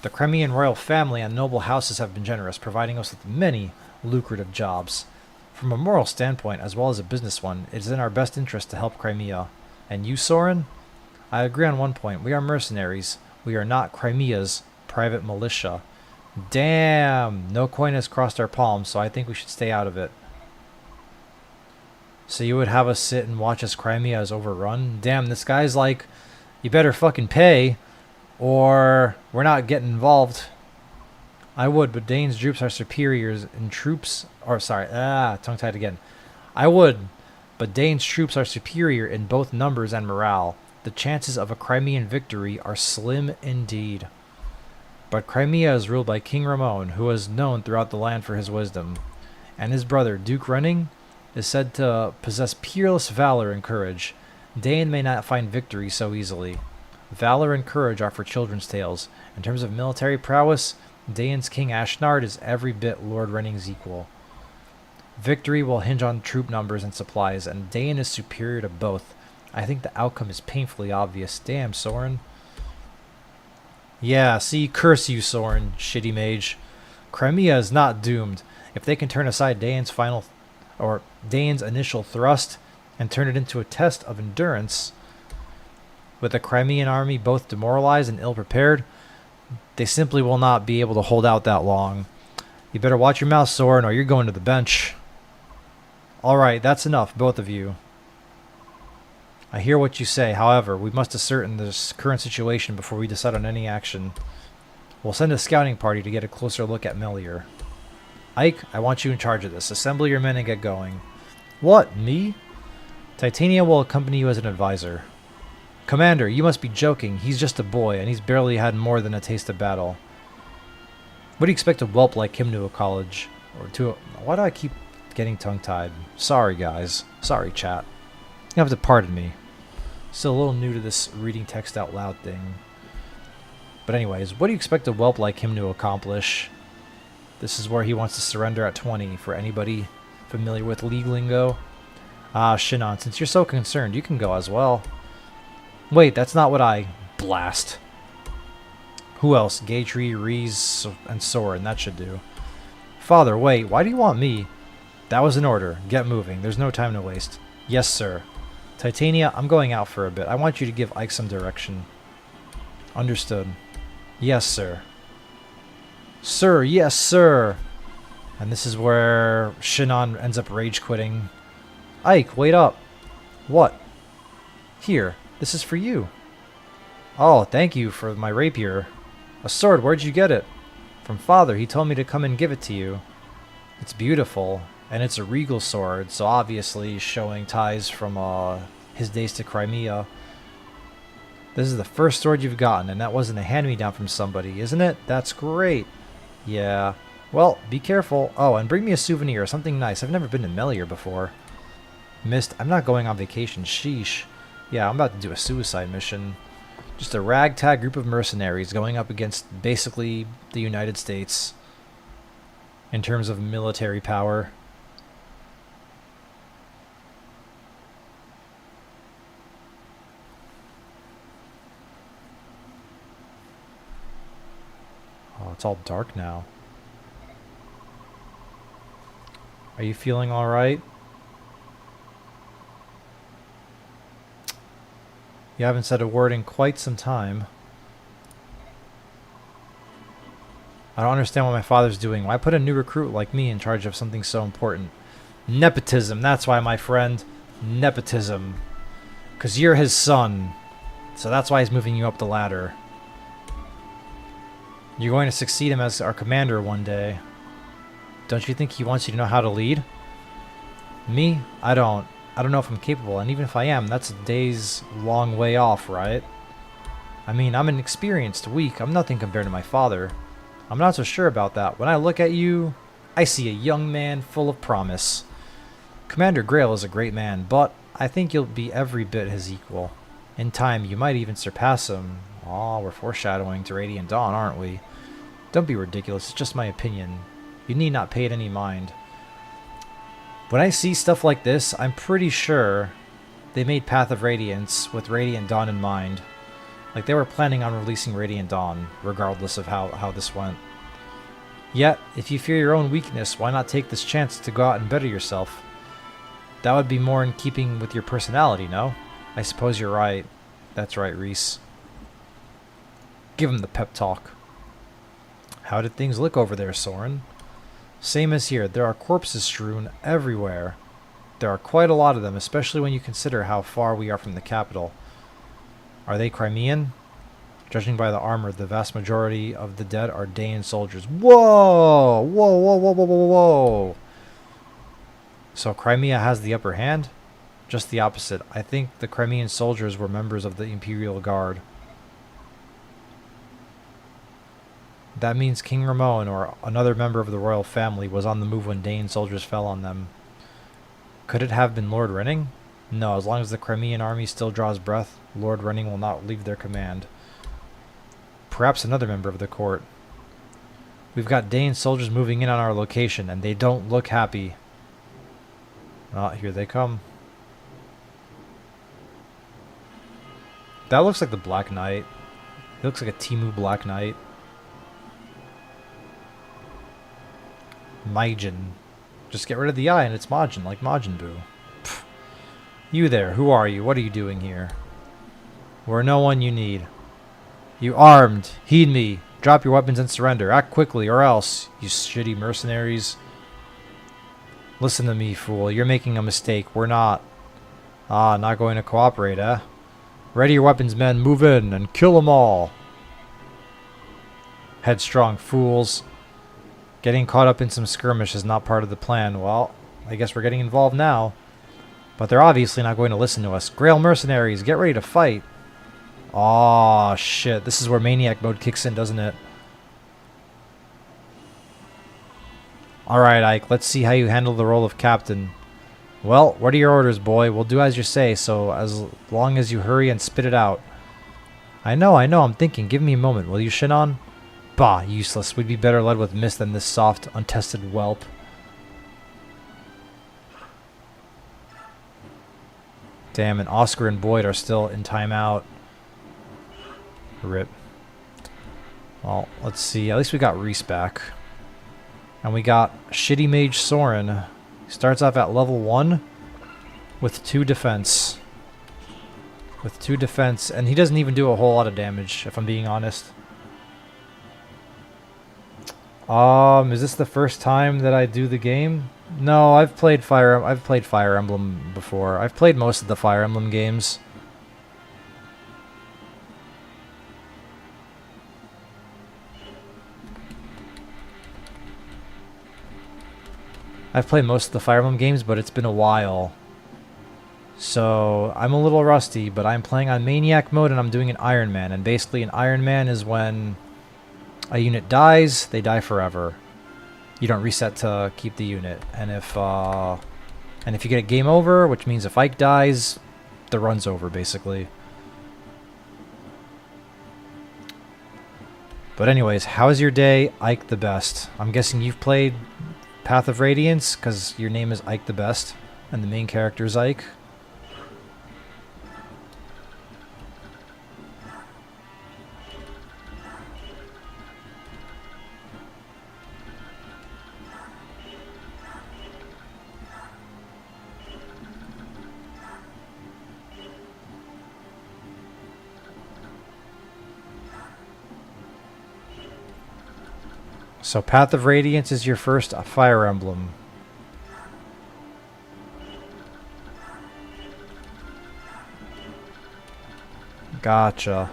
The Crimean royal family and noble houses have been generous, providing us with many lucrative jobs. From a moral standpoint, as well as a business one, it is in our best interest to help Crimea. And you, Soren? I agree on one point. We are mercenaries. We are not Crimea's private militia. Damn! No coin has crossed our palms, so I think we should stay out of it. So you would have us sit and watch as Crimea is overrun? Damn, this guy's like, you better fucking pay, or we're not getting involved. I would, but Dane's troops are superiors in troops, or sorry, tongue-tied again. I would, but Dane's troops are superior in both numbers and morale. The chances of a Crimean victory are slim indeed. But Crimea is ruled by King Ramon, who is known throughout the land for his wisdom, and his brother, Duke Running, is said to possess peerless valor and courage. Dane may not find victory so easily. Valor and courage are for children's tales. In terms of military prowess, Dane's King Ashnard is every bit Lord Running's equal. Victory will hinge on troop numbers and supplies, and Dane is superior to both. I think the outcome is painfully obvious. Damn, Soren. Yeah, see, curse you, Soren, shitty mage. Crimea is not doomed. If they can turn aside Dane's initial thrust and turn it into a test of endurance, with the Crimean army both demoralized and ill-prepared, they simply will not be able to hold out that long. You better watch your mouth, Soren, or you're going to the bench. Alright, that's enough, both of you. I hear what you say. However, we must ascertain this current situation before we decide on any action. We'll send a scouting party to get a closer look at Melior. Ike, I want you in charge of this. Assemble your men and get going. What, me? Titania will accompany you as an advisor. Commander, you must be joking. He's just a boy, and he's barely had more than a taste of battle. What do you expect a whelp like him to a college? Why do I keep getting tongue-tied? Sorry, guys. Sorry, chat. You have to pardon me. Still a little new to this reading text out loud thing. But anyways, what do you expect a whelp like him to accomplish? This is where he wants to surrender at 20. For anybody familiar with league lingo. Shinon, since you're so concerned, you can go as well. Wait, that's not what I... Blast. Who else? Gatry, Reese, and Soren. That should do. Father, wait. Why do you want me? That was an order. Get moving. There's no time to waste. Yes, sir. Titania, I'm going out for a bit. I want you to give Ike some direction. Understood. Yes, sir. Sir, yes, sir. And this is where Shinon ends up rage quitting. Ike, wait up. What? Here. This is for you. Oh, thank you for my rapier. A sword, where'd you get it? From father, he told me to come and give it to you. It's beautiful, and it's a regal sword, so obviously showing ties from his days to Crimea. This is the first sword you've gotten, and that wasn't a hand-me-down from somebody, isn't it? That's great. Yeah. Well, be careful. Oh, and bring me a souvenir, something nice. I've never been to Melior before. Missed. I'm not going on vacation. Sheesh. Yeah, I'm about to do a suicide mission. Just a ragtag group of mercenaries going up against basically the United States in terms of military power. Oh, it's all dark now. Are you feeling all right? You haven't said a word in quite some time. I don't understand what my father's doing. Why put a new recruit like me in charge of something so important? Nepotism, that's why, my friend. Nepotism. Because you're his son. So that's why he's moving you up the ladder. You're going to succeed him as our commander one day. Don't you think he wants you to know how to lead? Me? I don't know if I'm capable, and even if I am, that's a day's long way off, right? I mean, I'm inexperienced, weak. I'm nothing compared to my father. I'm not so sure about that. When I look at you, I see a young man full of promise. Commander Grail is a great man, but I think you'll be every bit his equal. In time, you might even surpass him. Aw, we're foreshadowing to Radiant Dawn, aren't we? Don't be ridiculous, it's just my opinion. You need not pay it any mind. When I see stuff like this, I'm pretty sure they made Path of Radiance with Radiant Dawn in mind. Like, they were planning on releasing Radiant Dawn, regardless of how this went. Yet, if you fear your own weakness, why not take this chance to go out and better yourself? That would be more in keeping with your personality, no? I suppose you're right. That's right, Reese. Give him the pep talk. How did things look over there, Soren? Same as here. There are corpses strewn everywhere. There are quite a lot of them, especially when you consider how far we are from the capital. Are they Crimean? Judging by the armor, the vast majority of the dead are Daean soldiers. Whoa! Whoa, whoa, whoa, whoa, whoa, whoa! So Crimea has the upper hand? Just the opposite. I think the Crimean soldiers were members of the Imperial Guard. That means King Ramon, or another member of the royal family, was on the move when Daean soldiers fell on them. Could it have been Lord Renning? No, as long as the Crimean army still draws breath, Lord Renning will not leave their command. Perhaps another member of the court. We've got Daean soldiers moving in on our location, and they don't look happy. Ah, here they come. That looks like the Black Knight. It looks like a Timu Black Knight. Majin. Just get rid of the eye and it's Majin, like Majin Buu. Pfft. You there, who are you? What are you doing here? We're no one you need. You armed! Heed me! Drop your weapons and surrender. Act quickly, or else, you shitty mercenaries. Listen to me, fool. You're making a mistake. We're not. Ah, not going to cooperate, eh? Ready your weapons, men. Move in and kill them all. Headstrong fools. Getting caught up in some skirmish is not part of the plan. Well, I guess we're getting involved now. But they're obviously not going to listen to us. Grail mercenaries, get ready to fight. Aw, shit. This is where Maniac Mode kicks in, doesn't it? Alright, Ike. Let's see how you handle the role of captain. Well, what are your orders, boy? We'll do as you say, so as long as you hurry and spit it out. I know, I'm thinking. Give me a moment, will you, Shinon? Bah, useless. We'd be better led with mist than this soft, untested whelp. Damn, and Oscar and Boyd are still in timeout. Rip. Well, let's see. At least we got Reese back. And we got Shitty Mage Soren. He starts off at level 1 with 2 defense. With 2 defense, and he doesn't even do a whole lot of damage, if I'm being honest. Is this the first time that I do the game? No, I've played Fire Emblem before. I've played most of the Fire Emblem games. I've played most of the Fire Emblem games, but it's been a while. So, I'm a little rusty, but I'm playing on Maniac Mode and I'm doing an Iron Man. And basically an Iron Man is when a unit dies, they die forever. You don't reset to keep the unit. And if you get a game over, which means if Ike dies, the run's over, basically. But anyways, how's your day? Ike the Best. I'm guessing you've played Path of Radiance, because your name is Ike the Best, and the main character is Ike. So Path of Radiance is your first Fire Emblem. Gotcha.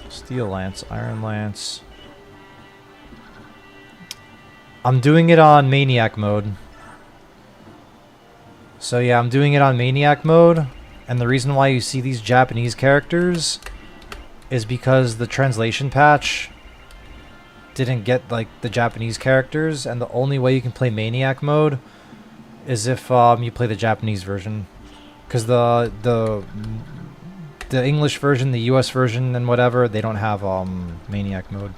Steel Lance, Iron Lance. I'm doing it on Maniac Mode. So yeah, I'm doing it on Maniac Mode, and the reason why you see these Japanese characters is because the translation patch didn't get like the Japanese characters, and the only way you can play Maniac Mode is if you play the Japanese version, because the English version, the US version, and whatever, they don't have Maniac Mode.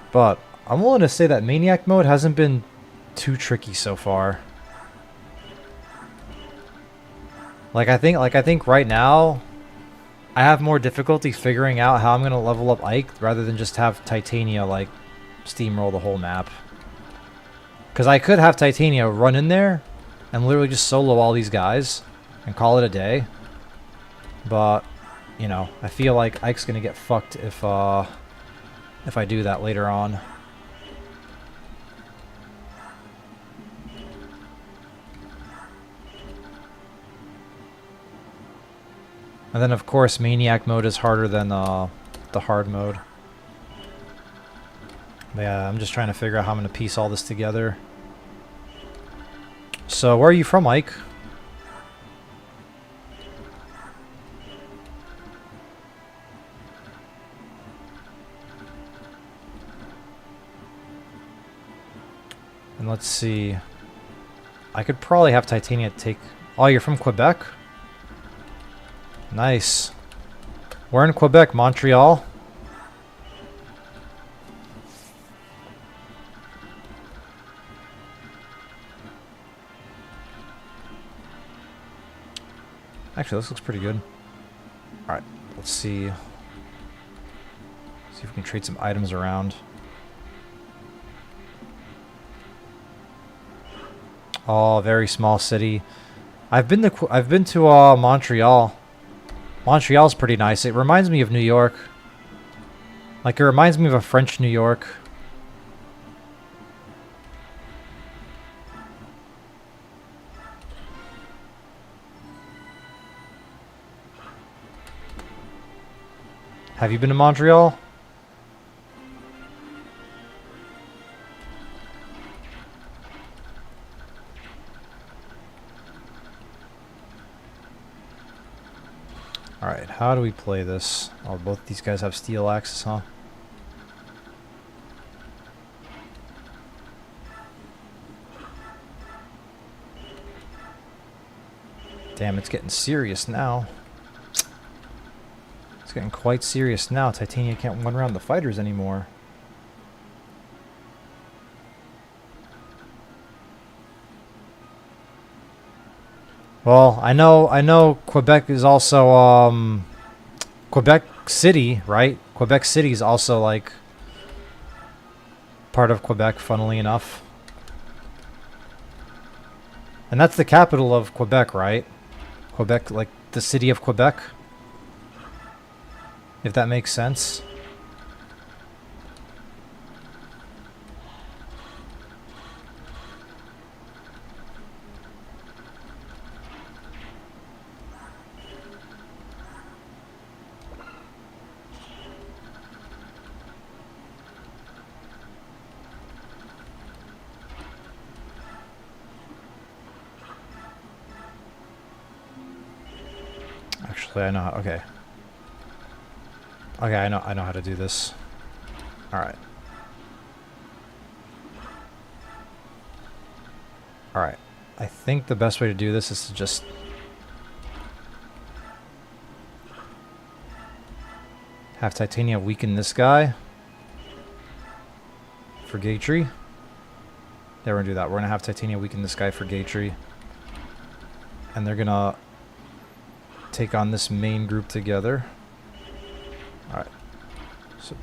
But I'm willing to say that Maniac Mode hasn't been too tricky so far. Like I think right now I have more difficulty figuring out how I'm gonna level up Ike rather than just have Titania like steamroll the whole map. Because I could have Titania run in there and literally just solo all these guys and call it a day. But, you know, I feel like Ike's gonna get fucked if I do that later on. And then, of course, Maniac Mode is harder than the hard mode. But yeah, I'm just trying to figure out how I'm going to piece all this together. So, where are you from, Ike? And let's see. I could probably have Titania take... Oh, you're from Quebec? Nice. We're in Quebec, Montreal. Actually, this looks pretty good. Alright, let's see. See if we can trade some items around. Oh, very small city. I've been to Montreal. Montreal's pretty nice. It reminds me of New York. Like, it reminds me of a French New York. Have you been to Montreal? Alright, how do we play this? Oh, both these guys have steel axes, huh? Damn, it's getting serious now. It's getting quite serious now. Titania can't run around the fighters anymore. Well, I know Quebec is also, Quebec City, right? Quebec City is also, like, part of Quebec, funnily enough. And that's the capital of Quebec, right? Quebec, like, the city of Quebec? If that makes sense. Actually, I know how, okay. Okay, I know how to do this. Alright. Alright. I think the best way to do this is to just have Titania weaken this guy for Gatry. Yeah, we're gonna do that. We're gonna have Titania weaken this guy for Gatry. And they're gonna take on this main group together. Alright. So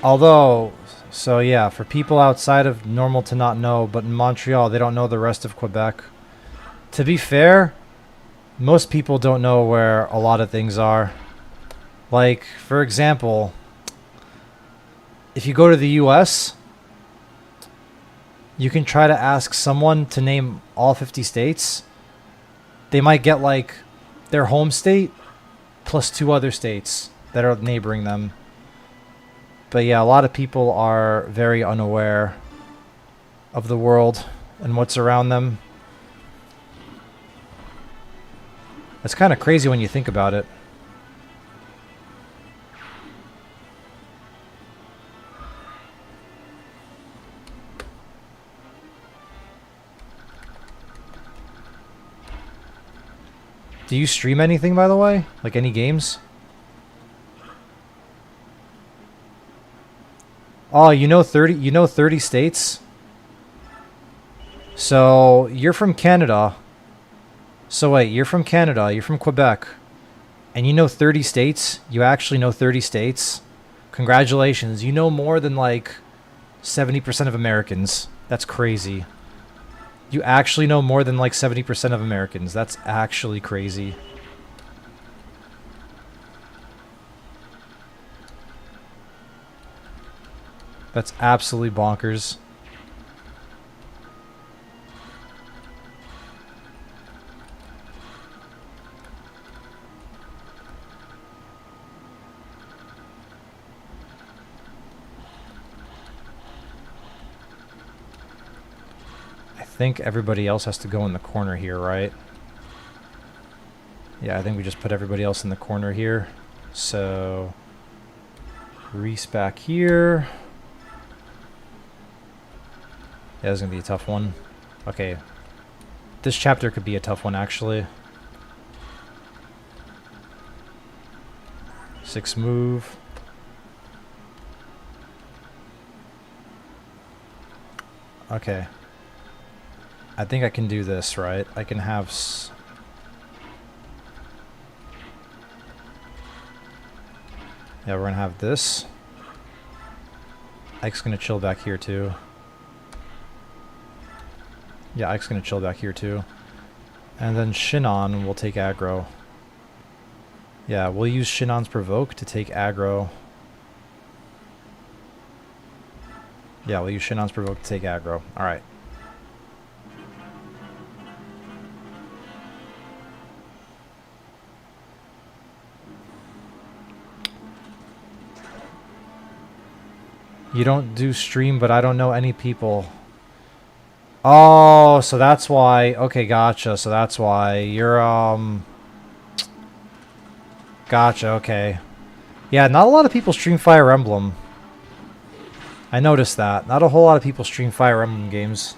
although, so yeah, for people outside of normal to not know, but in Montreal, they don't know the rest of Quebec. To be fair, most people don't know where a lot of things are. Like, for example, if you go to the US, you can try to ask someone to name all 50 states. They might get, like, their home state plus 2 other states that are neighboring them. But yeah, a lot of people are very unaware of the world and what's around them. It's kind of crazy when you think about it. Do you stream anything, by the way? Like any games? Oh, you know 30 states? So, you're from Canada. So wait, you're from Canada, you're from Quebec, and you know 30 states? You actually know 30 states? Congratulations, you know more than like 70% of Americans. That's crazy. You actually know more than like 70% of Americans. That's actually crazy. That's absolutely bonkers. I think everybody else has to go in the corner here, right? Yeah, I think we just put everybody else in the corner here. So, Reese back here. Yeah, this is going to be a tough one. Okay. This chapter could be a tough one, actually. 6 move. Okay. I think I can do this, right? I can have... Yeah, we're going to have this. Ike's going to chill back here, too. Yeah, Ike's going to chill back here, too. And then Shinon will take aggro. Yeah, we'll use Shinon's Provoke to take aggro. Yeah, we'll use Shinon's Provoke to take aggro. Alright. You don't do stream, but I don't know any people. Oh, so that's why. Okay, gotcha. So that's why. You're, Gotcha, okay. Yeah, not a lot of people stream Fire Emblem. I noticed that. Not a whole lot of people stream Fire Emblem games.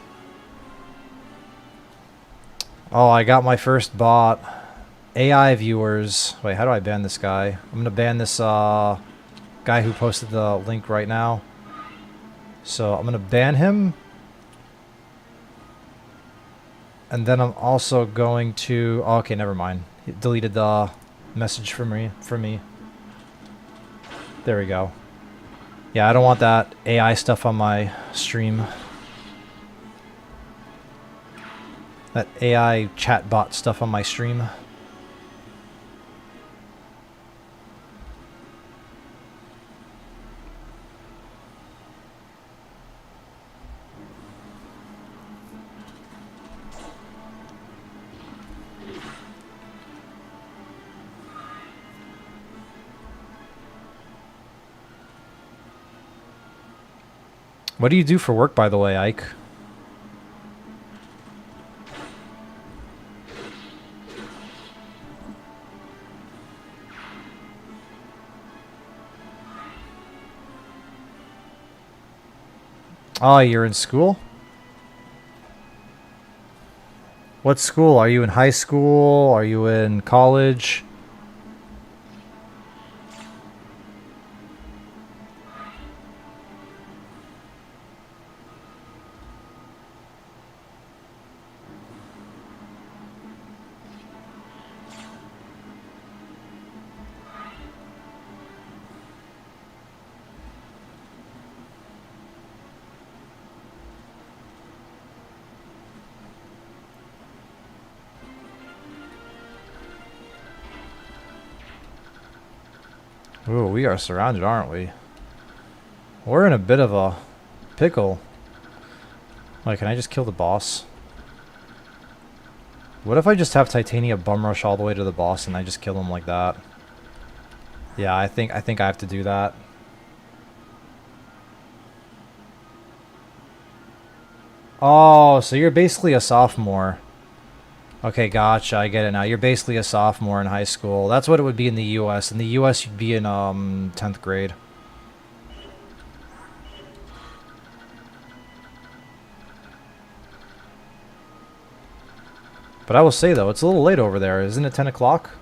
Oh, I got my first bot. AI viewers. Wait, how do I ban this guy? I'm gonna ban this, guy who posted the link right now. So, I'm gonna ban him. And then I'm also going to... Oh, okay, never mind. He deleted the message from me. There we go. Yeah, I don't want that AI stuff on my stream. That AI chatbot stuff on my stream. What do you do for work, by the way, Ike? Oh, you're in school? What school? Are you in high school? Are you in college? Ooh, we are surrounded, aren't we? We're in a bit of a pickle. Like, can I just kill the boss? What if I just have Titania bum rush all the way to the boss and I just kill him like that? Yeah, I think I have to do that. Oh, so you're basically a sophomore. Okay, gotcha. I get it now. You're basically a sophomore in high school. That's what it would be in the US. In the US, you'd be in 10th grade. But I will say, though, it's a little late over there. Isn't it 10 o'clock?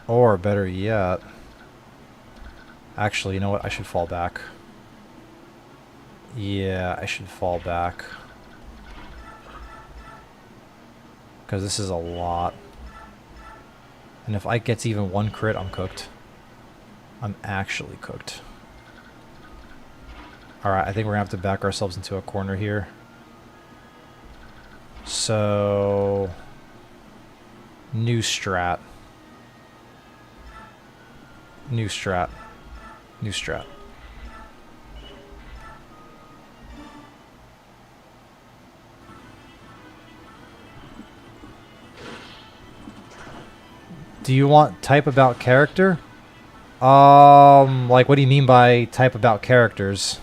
Or better yet... Actually, you know what? I should fall back. Yeah, I should fall back. Because this is a lot. And if Ike gets even one crit, I'm cooked. I'm actually cooked. Alright, I think we're going to have to back ourselves into a corner here. So... New strat. New strat. New strat. Do you want type about character? Like what do you mean by type about characters?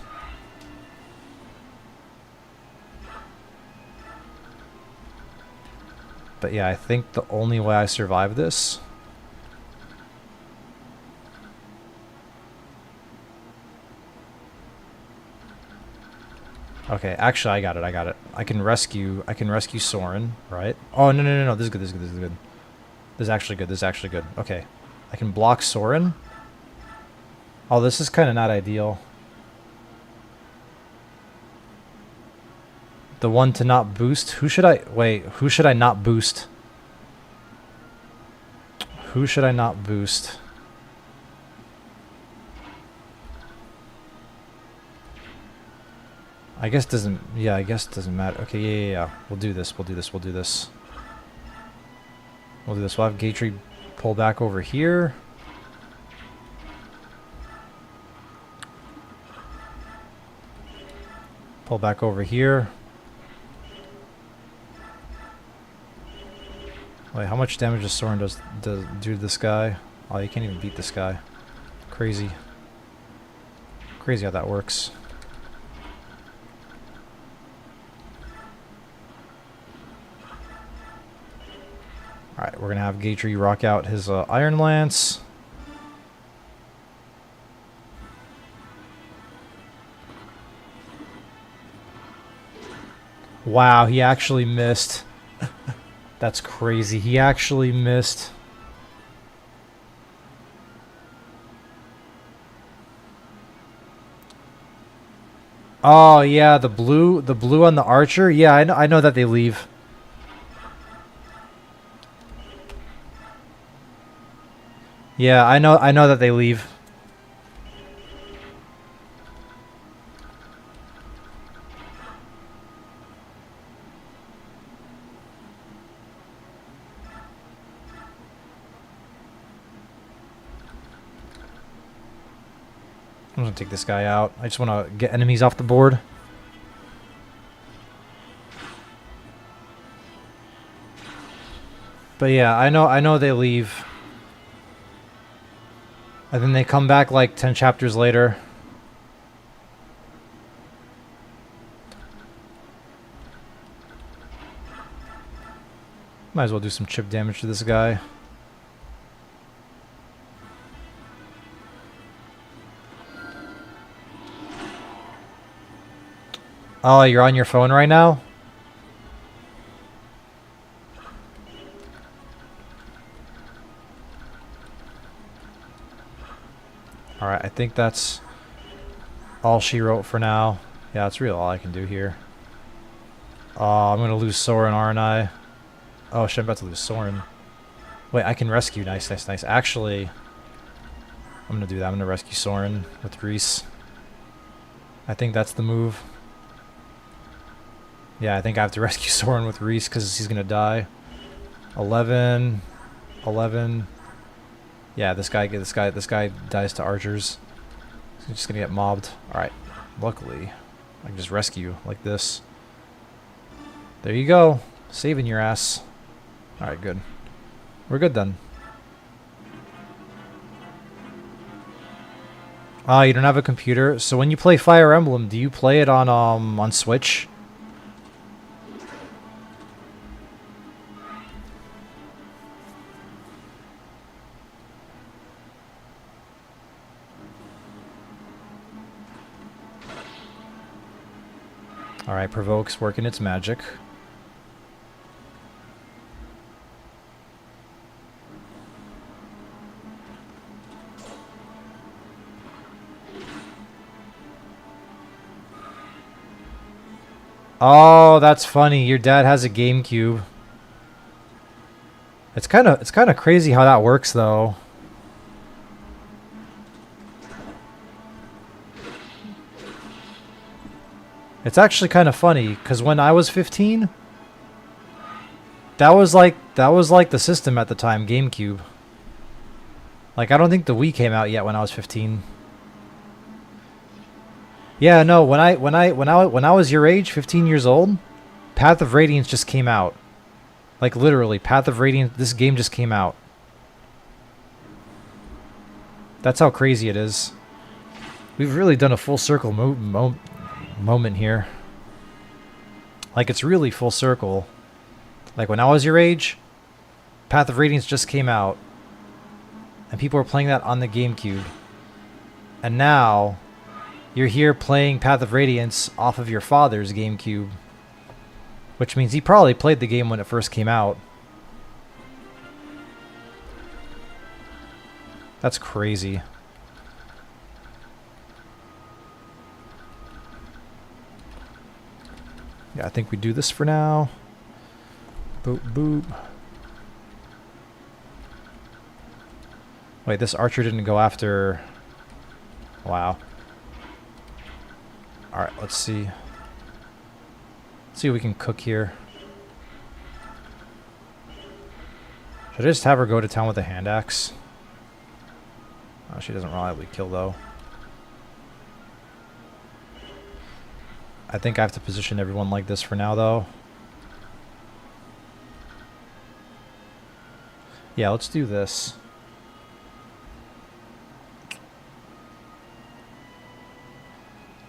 But yeah, I think the only way I survive this... Okay, actually I got it, I got it. I can rescue Soren, right? Oh, no, this is good, this is good, this is good. This is actually good, this is actually good. Okay. I can block Soren. Oh, this is kind of not ideal. The one to not boost? Who should I... Wait, who should I not boost? Who should I not boost? I guess doesn't... Yeah, I guess it doesn't matter. Okay, yeah. We'll do this, we'll do this, we'll do this. We'll do this. We'll have Gatry pull back over here. Pull back over here. Wait, how much damage does Soren do to this guy? Oh, you can't even beat this guy. Crazy. Crazy how that works. Alright, we're going to have Gatry rock out his Iron Lance. Wow, he actually missed. That's crazy. He actually missed. Oh, yeah, the blue on the archer. Yeah, I know that they leave. Yeah, I know that they leave. I'm gonna take this guy out. I just want to get enemies off the board. But yeah, I know they leave. And then they come back like 10 chapters later. Might as well do some chip damage to this guy. Oh, you're on your phone right now? Alright, I think that's all she wrote for now. Yeah, that's really all I can do here. I'm gonna lose Soren, aren't I? Oh shit, I'm about to lose Soren. Wait, I can rescue. Nice, nice, nice. Actually, I'm gonna do that. I'm gonna rescue Soren with Reese. I think that's the move. Yeah, I think I have to rescue Soren with Reese because he's gonna die. 11. 11. Yeah, this guy dies to archers. He's just gonna get mobbed. Alright. Luckily, I can just rescue like this. There you go. Saving your ass. Alright, good. We're good then. Ah, you don't have a computer? So when you play Fire Emblem, do you play it on Switch? Alright, Provoke's working its magic. Oh, that's funny. Your dad has a GameCube. It's kind of crazy how that works though. It's actually kind of funny cuz when I was 15, that was like the system at the time, GameCube. Like I don't think the Wii came out yet when I was 15. Yeah, no, when I was your age, 15 years old, Path of Radiance just came out. Like literally, Path of Radiance, this game just came out. That's how crazy it is. We've really done a full circle moment here. Like it's really full circle. Like when I was your age, Path of Radiance just came out. And people were playing that on the GameCube. And now you're here playing Path of Radiance off of your father's GameCube. Which means he probably played the game when it first came out. That's crazy. Yeah, I think we do this for now. Boop, boop. Wait, this archer didn't go after... Wow. Alright, let's see. Let's see what we can cook here. Should I just have her go to town with a hand axe? Oh, she doesn't reliably kill, though. I think I have to position everyone like this for now, though. Yeah, let's do this.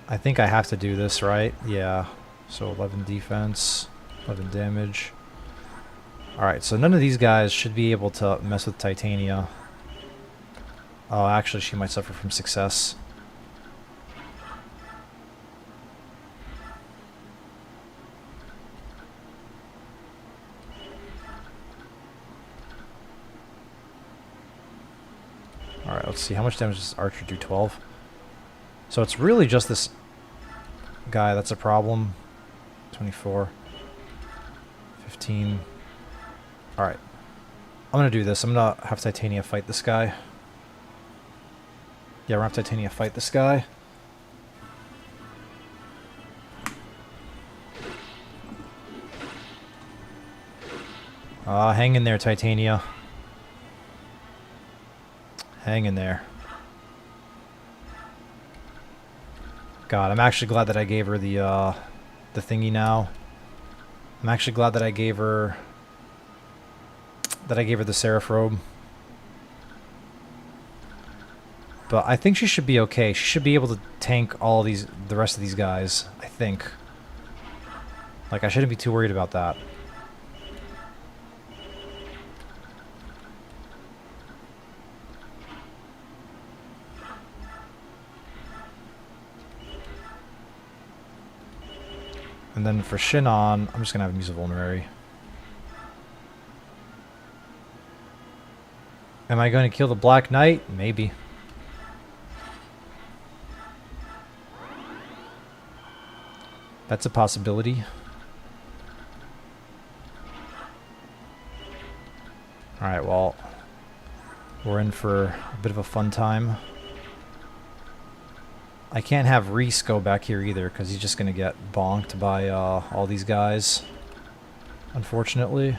I think I have to do this, right? Yeah. So 11 defense, 11 damage. Alright, so none of these guys should be able to mess with Titania. Oh, actually, she might suffer from success. Alright, let's see. How much damage does Archer do? 12? So it's really just this guy that's a problem. 24. 15. Alright. I'm gonna do this. I'm gonna have Titania fight this guy. Yeah, we're gonna have Titania fight this guy. Hang in there, Titania. Hang in there. God, I'm actually glad that I gave her the thingy now. I'm actually glad that I gave her the Seraph robe. But I think she should be okay. She should be able to tank the rest of these guys, I think. Like, I shouldn't be too worried about that. And then for Shinon, I'm just going to have him use a Vulnerary. Am I going to kill the Black Knight? Maybe. That's a possibility. Alright, well, we're in for a bit of a fun time. I can't have Reese go back here either, because he's just going to get bonked by all these guys, unfortunately.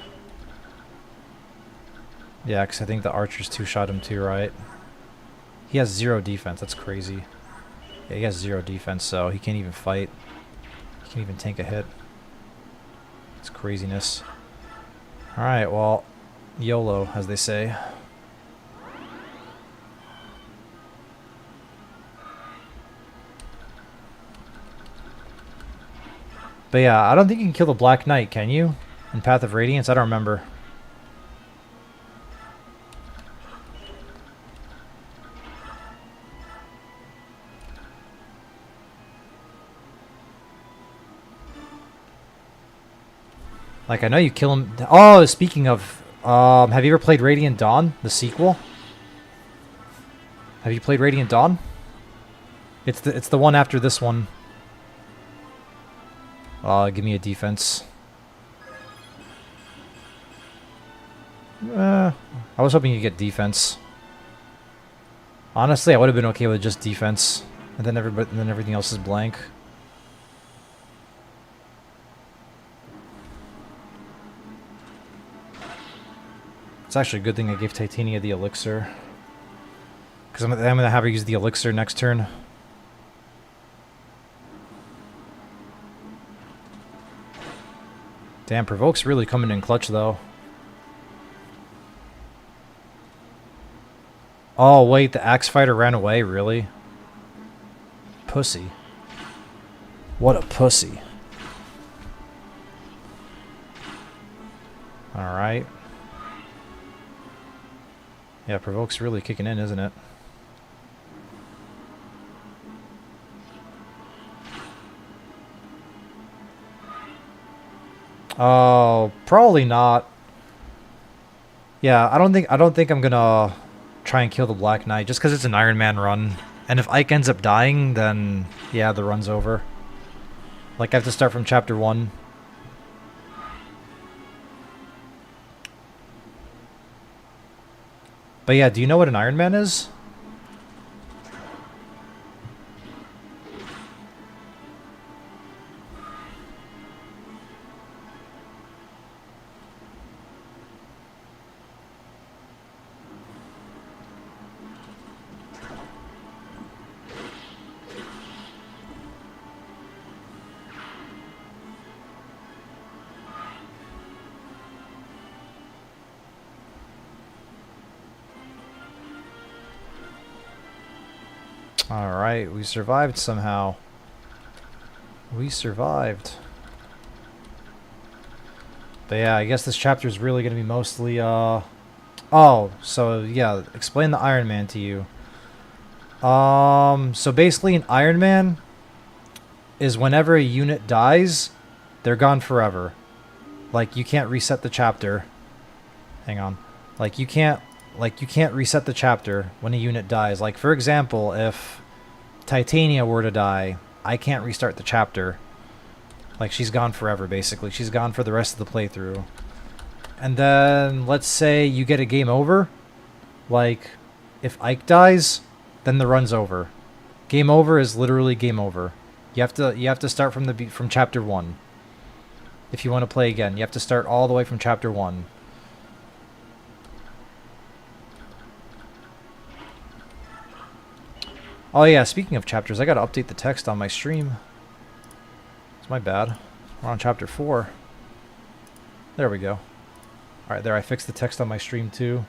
Yeah, because I think the archers two-shot him too, right? He has 0 defense, that's crazy. Yeah, he has 0 defense, so he can't even fight. He can't even tank a hit. It's craziness. Alright, well, YOLO, as they say. But yeah, I don't think you can kill the Black Knight, can you? In Path of Radiance? I don't remember. Like, I know you kill him. Oh, speaking of, have you ever played Radiant Dawn, the sequel? Have you played Radiant Dawn? It's the one after this one. Give me a defense. I was hoping you'd get defense. Honestly, I would have been okay with just defense, and then everything else is blank. It's actually a good thing I gave Titania the elixir, because I'm gonna have her use the elixir next turn. Damn, Provoke's really coming in clutch though. Oh wait, the axe fighter ran away, really? Pussy. What a pussy. Alright. Yeah, Provoke's really kicking in, isn't it? Oh, probably not. Yeah, I don't think I'm gonna try and kill the Black Knight just because it's an Iron Man run. And if Ike ends up dying, then yeah, the run's over. Like I have to start from chapter 1. But yeah, do you know what an Iron Man is? Alright, we survived somehow. We survived. But yeah, I guess this chapter is really going to be mostly, Oh, so yeah, explain the Iron Man to you. So basically an Iron Man is whenever a unit dies, they're gone forever. Like, you can't reset the chapter. Hang on. Like, you can't reset the chapter when a unit dies. Like, for example, if Titania were to die, I can't restart the chapter. Like, she's gone forever, basically. She's gone for the rest of the playthrough. And then, let's say you get a game over. Like, if Ike dies, then the run's over. Game over is literally game over. You have to start from chapter 1. If you want to play again, you have to start all the way from chapter 1. Oh yeah, speaking of chapters, I gotta update the text on my stream. It's my bad. We're on chapter 4. There we go. Alright, there, I fixed the text on my stream too.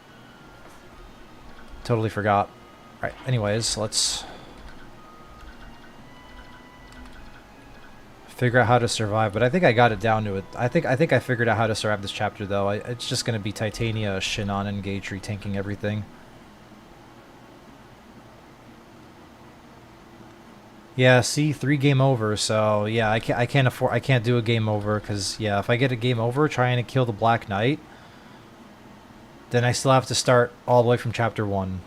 Totally forgot. Alright, anyways, let's figure out how to survive. But I think I got it down to it. I think I figured out how to survive this chapter though. It's just gonna be Titania, Shinon, and Gatry tanking everything. Yeah, see, 3 game over, so yeah, I can't do a game over, because yeah, if I get a game over trying to kill the Black Knight, then I still have to start all the way from chapter 1.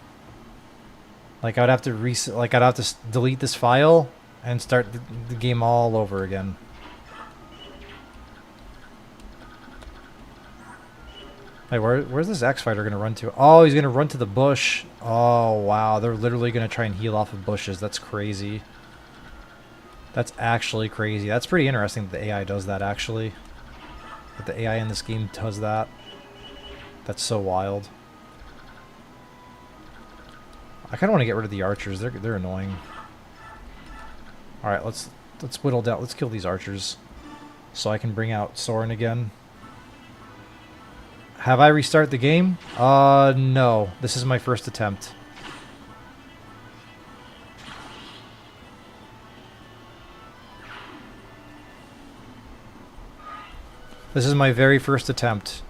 Like, I'd have to delete this file and start the game all over again. Wait, where's this X-Fighter gonna run to? Oh, he's gonna run to the bush. Oh, wow, they're literally gonna try and heal off of bushes. That's crazy. That's actually crazy. That's pretty interesting that the AI does that, actually. That the AI in this game does that. That's so wild. I kind of want to get rid of the archers. They're annoying. All right, let's whittle down. Let's kill these archers, so I can bring out Soren again. Have I restarted the game? No. This is my first attempt. This is my very first attempt.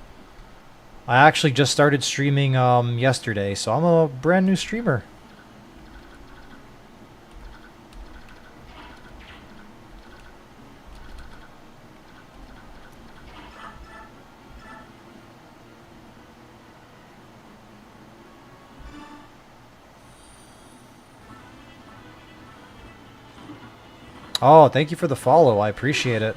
I actually just started streaming yesterday, so I'm a brand new streamer. Oh, thank you for the follow. I appreciate it.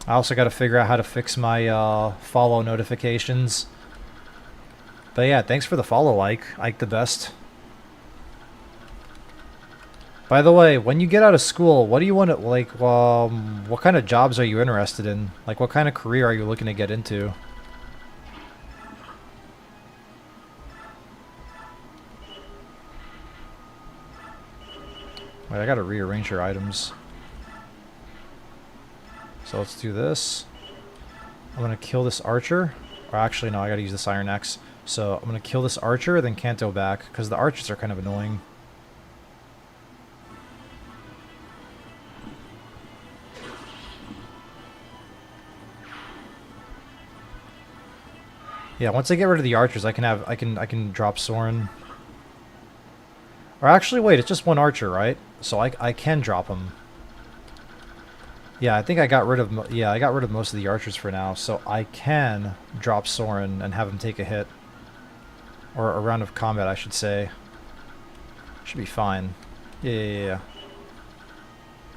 I also got to figure out how to fix my follow notifications. But yeah, thanks for the follow, Ike. Ike the best. By the way, when you get out of school, what do you want to, like, what kind of jobs are you interested in? Like, what kind of career are you looking to get into? Wait, I gotta rearrange your items. So let's do this. I'm gonna kill this archer. Or actually, no, I gotta use this iron axe. So I'm gonna kill this archer, then Kanto back, because the archers are kind of annoying. Yeah, once I get rid of the archers, I can drop Soren. Or actually, wait, it's just one archer, right? So I can drop him. Yeah, I think I got rid of I got rid of most of the archers for now, so I can drop Soren and have him take a hit. Or a round of combat, I should say. Should be fine. Yeah.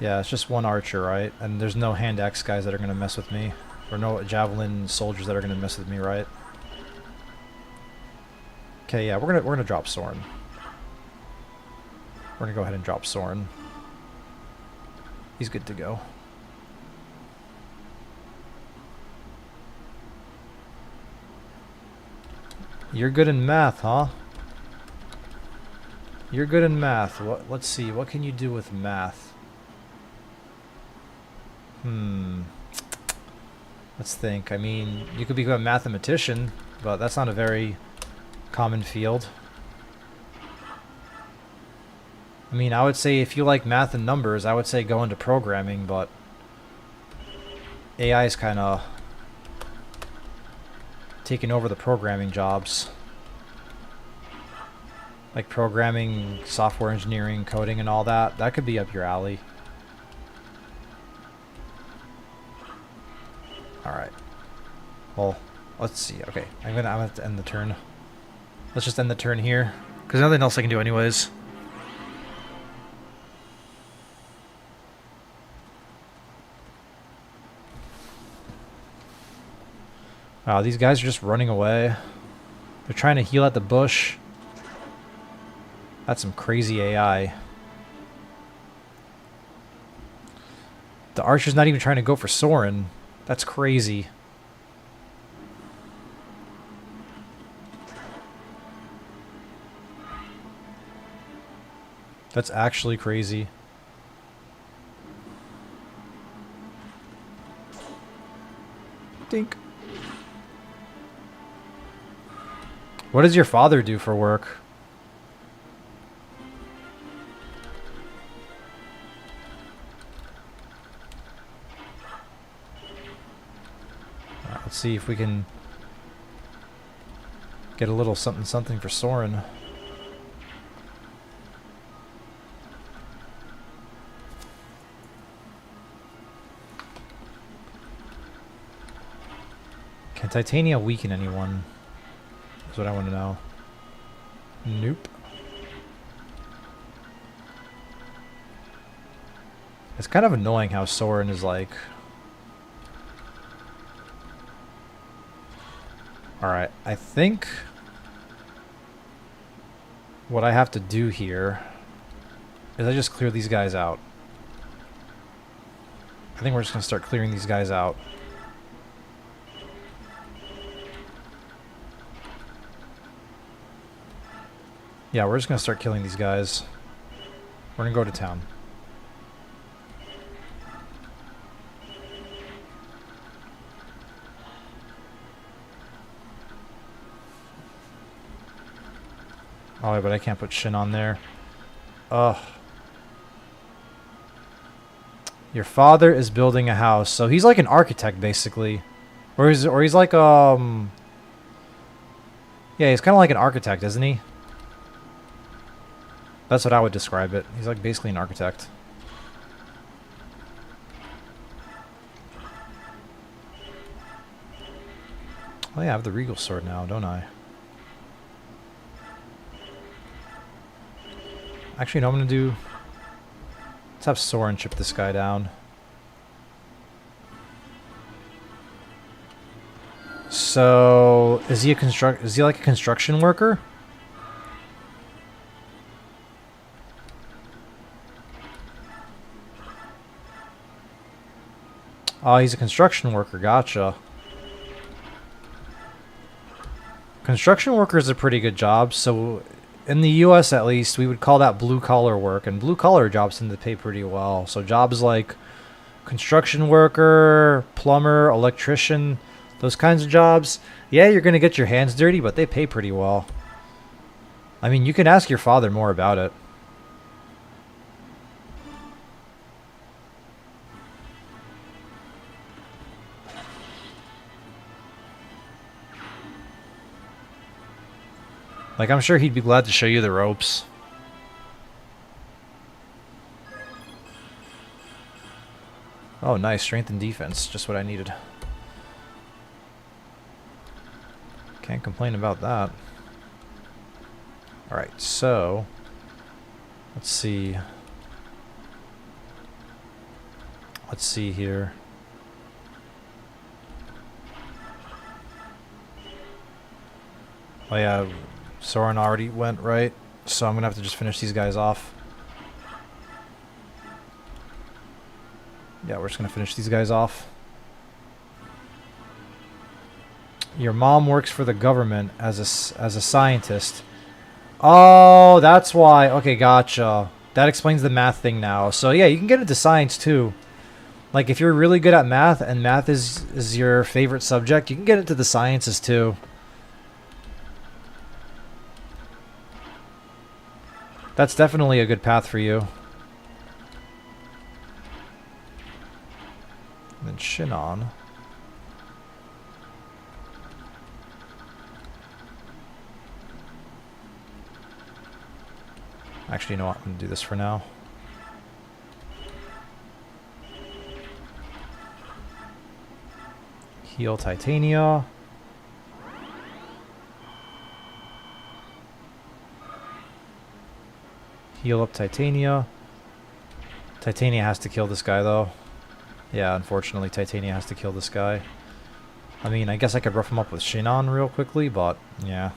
Yeah, it's just one archer, right? And there's no hand axe guys that are gonna mess with me. Or no javelin soldiers that are gonna mess with me, right? Okay, yeah, we're gonna drop Soren. We're gonna go ahead and drop Soren. He's good to go. You're good in math, huh? You're good in math. Let's see. What can you do with math? Let's think. I mean, you could become a mathematician, but that's not a very common field. I mean, I would say if you like math and numbers, I would say go into programming, but AI is kind of taking over the programming jobs. Like programming, software engineering, coding, and all that. That could be up your alley. Alright. Well, let's see. Okay, I'm gonna have to end the turn. Let's just end the turn here. Because nothing else I can do anyways. Wow, these guys are just running away. They're trying to heal at the bush. That's some crazy AI. The archer's not even trying to go for Soren. That's crazy. That's actually crazy. Dink. What does your father do for work? Let's see if we can get a little something something for Soren. Can Titania weaken anyone? That's what I want to know. Nope. It's kind of annoying how Soren is like... Alright, I think what I have to do here is I just clear these guys out. I think we're just going to start clearing these guys out. Yeah, we're just going to start killing these guys. We're going to go to town. Oh, but I can't put Shin on there. Ugh. Your father is building a house. So he's like an architect, basically. Or he's like, yeah, he's kind of like an architect, isn't he? That's what I would describe it. He's like basically an architect. Oh yeah, I have the Regal Sword now, don't I? Actually, no, I'm going to do... Let's have Soren chip this guy down. So, is he like a construction worker? Oh, he's a construction worker. Gotcha. Construction worker is a pretty good job. So, in the U.S. at least, we would call that blue-collar work. And blue-collar jobs tend to pay pretty well. So, jobs like construction worker, plumber, electrician, those kinds of jobs. Yeah, you're going to get your hands dirty, but they pay pretty well. I mean, you can ask your father more about it. Like, I'm sure he'd be glad to show you the ropes. Oh, nice. Strength and defense. Just what I needed. Can't complain about that. Alright, so... Let's see. Let's see here. Oh yeah, Soren already went, right? So I'm gonna have to just finish these guys off. Yeah, we're just gonna finish these guys off. Your mom works for the government as a scientist. Oh, that's why. Okay, gotcha. That explains the math thing now. So yeah, you can get into science too. Like if you're really good at math and math is your favorite subject, you can get into the sciences too. That's definitely a good path for you. And then Shinon. Actually, you know what? I'm going to do this for now. Heal Titania. Heal up Titania. Titania has to kill this guy, though. Yeah, unfortunately, Titania has to kill this guy. I mean, I guess I could rough him up with Shinon real quickly, but yeah.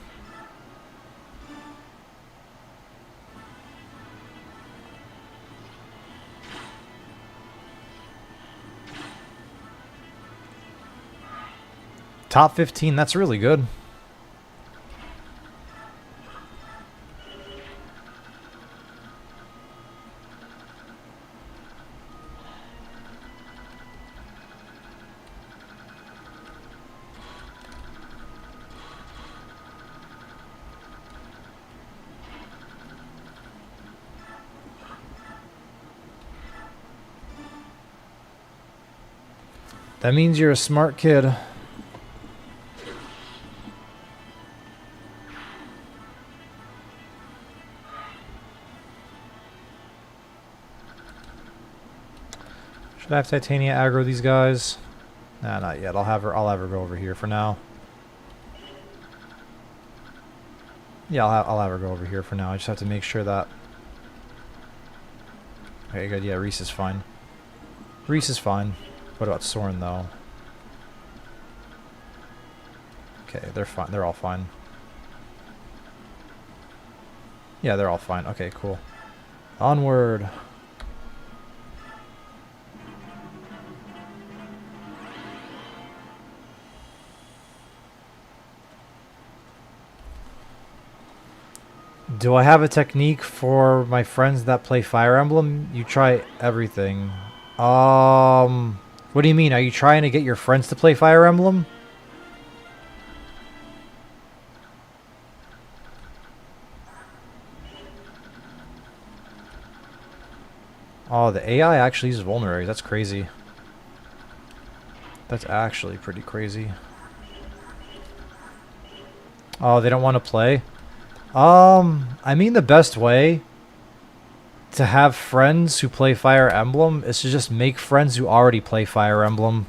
Top 15, that's really good. That means you're a smart kid. Should I have Titania aggro these guys? Nah, not yet. I'll have her go over here for now. Yeah, I'll have her go over here for now. I just have to make sure that... Okay, good. Yeah, Reese is fine. Reese is fine. What about Soren, though? Okay, they're fine. They're all fine. Yeah, they're all fine. Okay, cool. Onward. Do I have a technique for my friends that play Fire Emblem? You try everything. What do you mean? Are you trying to get your friends to play Fire Emblem? Oh, the AI actually uses vulneraries. That's crazy. That's actually pretty crazy. Oh, they don't want to play? I mean the best way to have friends who play Fire Emblem is to just make friends who already play Fire Emblem.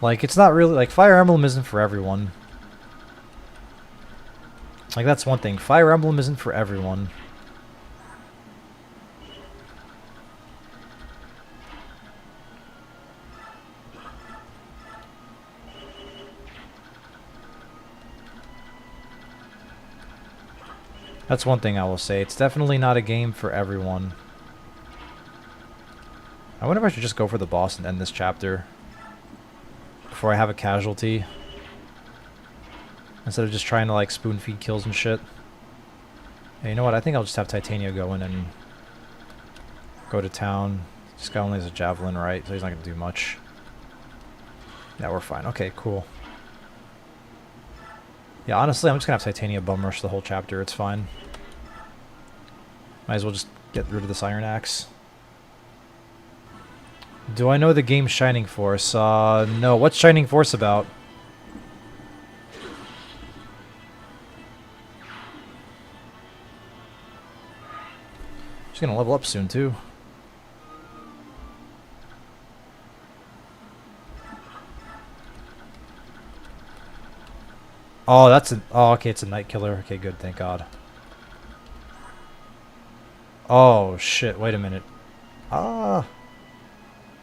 Like, it's not really... Like, Fire Emblem isn't for everyone. Like, that's one thing. Fire Emblem isn't for everyone. That's one thing I will say. It's definitely not a game for everyone. I wonder if I should just go for the boss and end this chapter before I have a casualty, instead of just trying to like spoon feed kills and shit. Hey, you know what? I think I'll just have Titania go in and go to town. This guy only has a javelin, right? So he's not going to do much. Yeah, we're fine. Okay, cool. Yeah, honestly, I'm just going to have Titania bum rush the whole chapter. It's fine. Might as well just get rid of this Iron Axe. Do I know the game Shining Force? No. What's Shining Force about? She's going to level up soon, too. Oh, that's a... Oh, okay, it's a Night Killer. Okay, good, thank God. Oh, shit, wait a minute. Ah.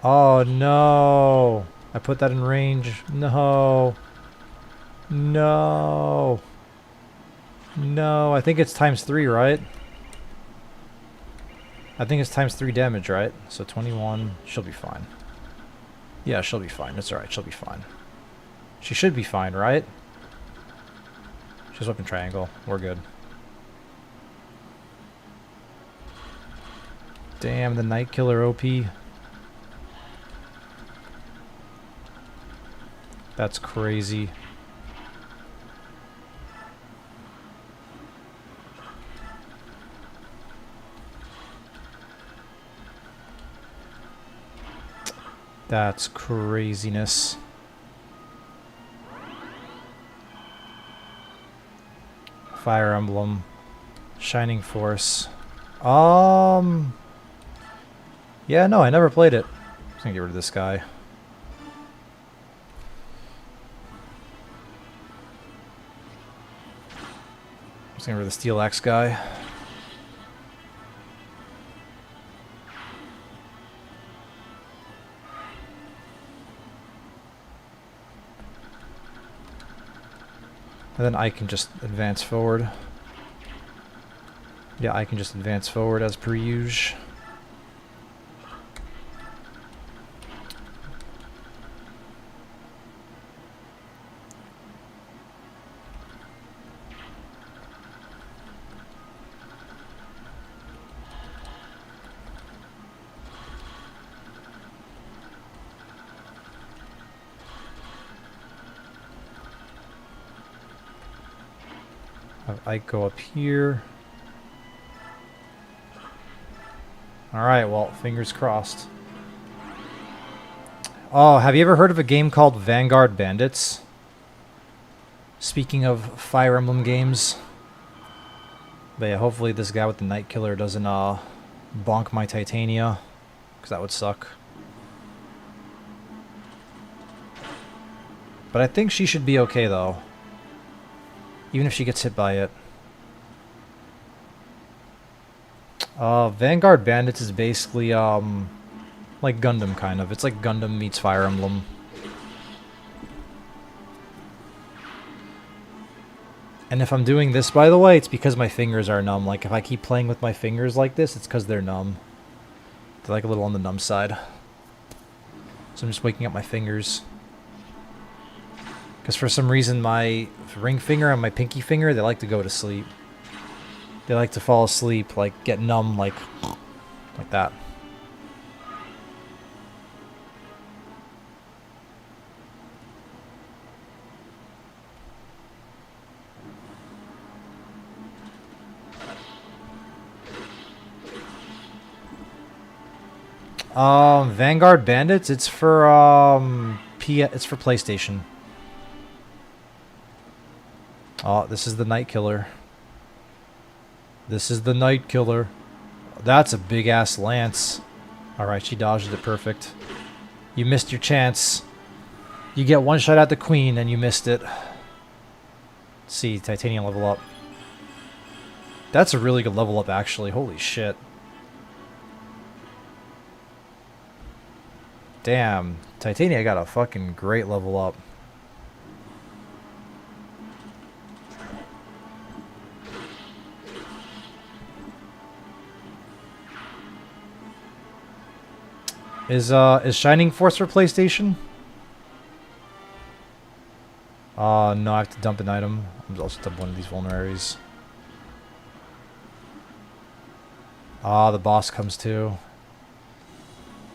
Oh, no. I put that in range. No. No. No, I think it's ×3, right? I think it's ×3 damage, right? So 21. She'll be fine. Yeah, she'll be fine. It's alright, she'll be fine. She should be fine, right? She's weapon triangle. We're good. Damn, the Night Killer OP. That's crazy. That's craziness. Fire Emblem. Shining Force. Yeah, no, I never played it. I'm just gonna get rid of this guy. I'm just gonna get rid of the Steel Axe guy. And then I can just advance forward. Yeah, I can just advance forward as per usual. Have Ike go up here. Alright, well, fingers crossed. Oh, have you ever heard of a game called Vanguard Bandits? Speaking of Fire Emblem games. But yeah, hopefully this guy with the Night Killer doesn't bonk my Titania, because that would suck. But I think she should be okay though, even if she gets hit by it. Vanguard Bandits is basically like Gundam kind of. It's like Gundam meets Fire Emblem. And if I'm doing this, by the way, it's because my fingers are numb. Like, if I keep playing with my fingers like this, it's because they're numb. They're like a little on the numb side. So I'm just waking up my fingers. Because for some reason, my ring finger and my pinky finger, they like to go to sleep. They like to fall asleep, like, get numb, like that. Vanguard Bandits, it's for it's for PlayStation. Oh, this is the Night Killer. This is the Night Killer. That's a big ass lance. Alright, she dodged it perfect. You missed your chance. You get one shot at the queen and you missed it. Let's see, Titania level up. That's a really good level up actually. Holy shit. Damn, Titania got a fucking great level up. Is Shining Force for PlayStation? No, I have to dump an item. I'm also dump one of these vulneraries. The boss comes too.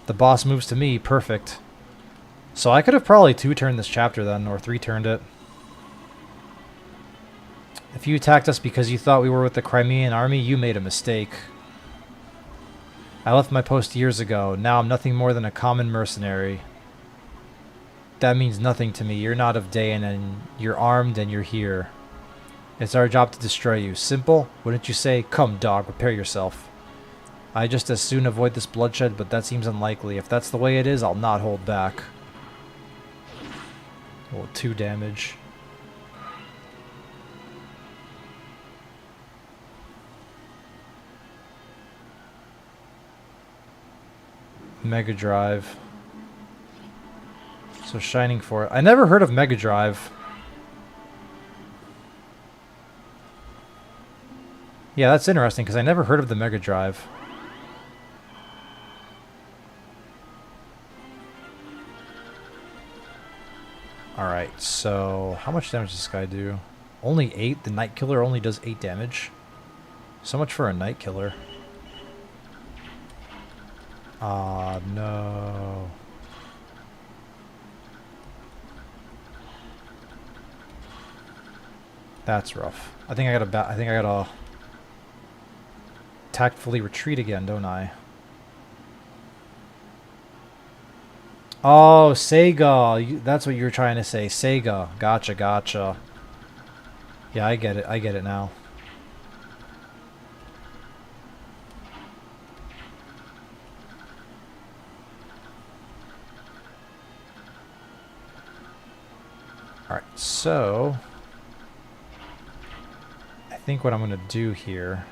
The boss moves to me. Perfect. So I could have probably 2-turned this chapter then, or 3-turned it. If you attacked us because you thought we were with the Crimean army, you made a mistake. I left my post years ago. Now I'm nothing more than a common mercenary. That means nothing to me. You're not of Dayan, and you're armed and you're here. It's our job to destroy you. Simple? Wouldn't you say? Come, dog, prepare yourself. I just as soon avoid this bloodshed, but that seems unlikely. If that's the way it is, I'll not hold back. Oh, 2 damage. Mega Drive. So Shining Force. I never heard of Mega Drive. Yeah, that's interesting because I never heard of the Mega Drive. Alright, so how much damage does this guy do? Only 8? The Night Killer only does 8 damage. So much for a Night Killer. Ah, no. That's rough. I think I gotta tactfully retreat again, don't I? Oh, Sega. That's what you were trying to say. Sega. Gotcha, gotcha. Yeah, I get it. I get it now. Alright, so I think what I'm going to do here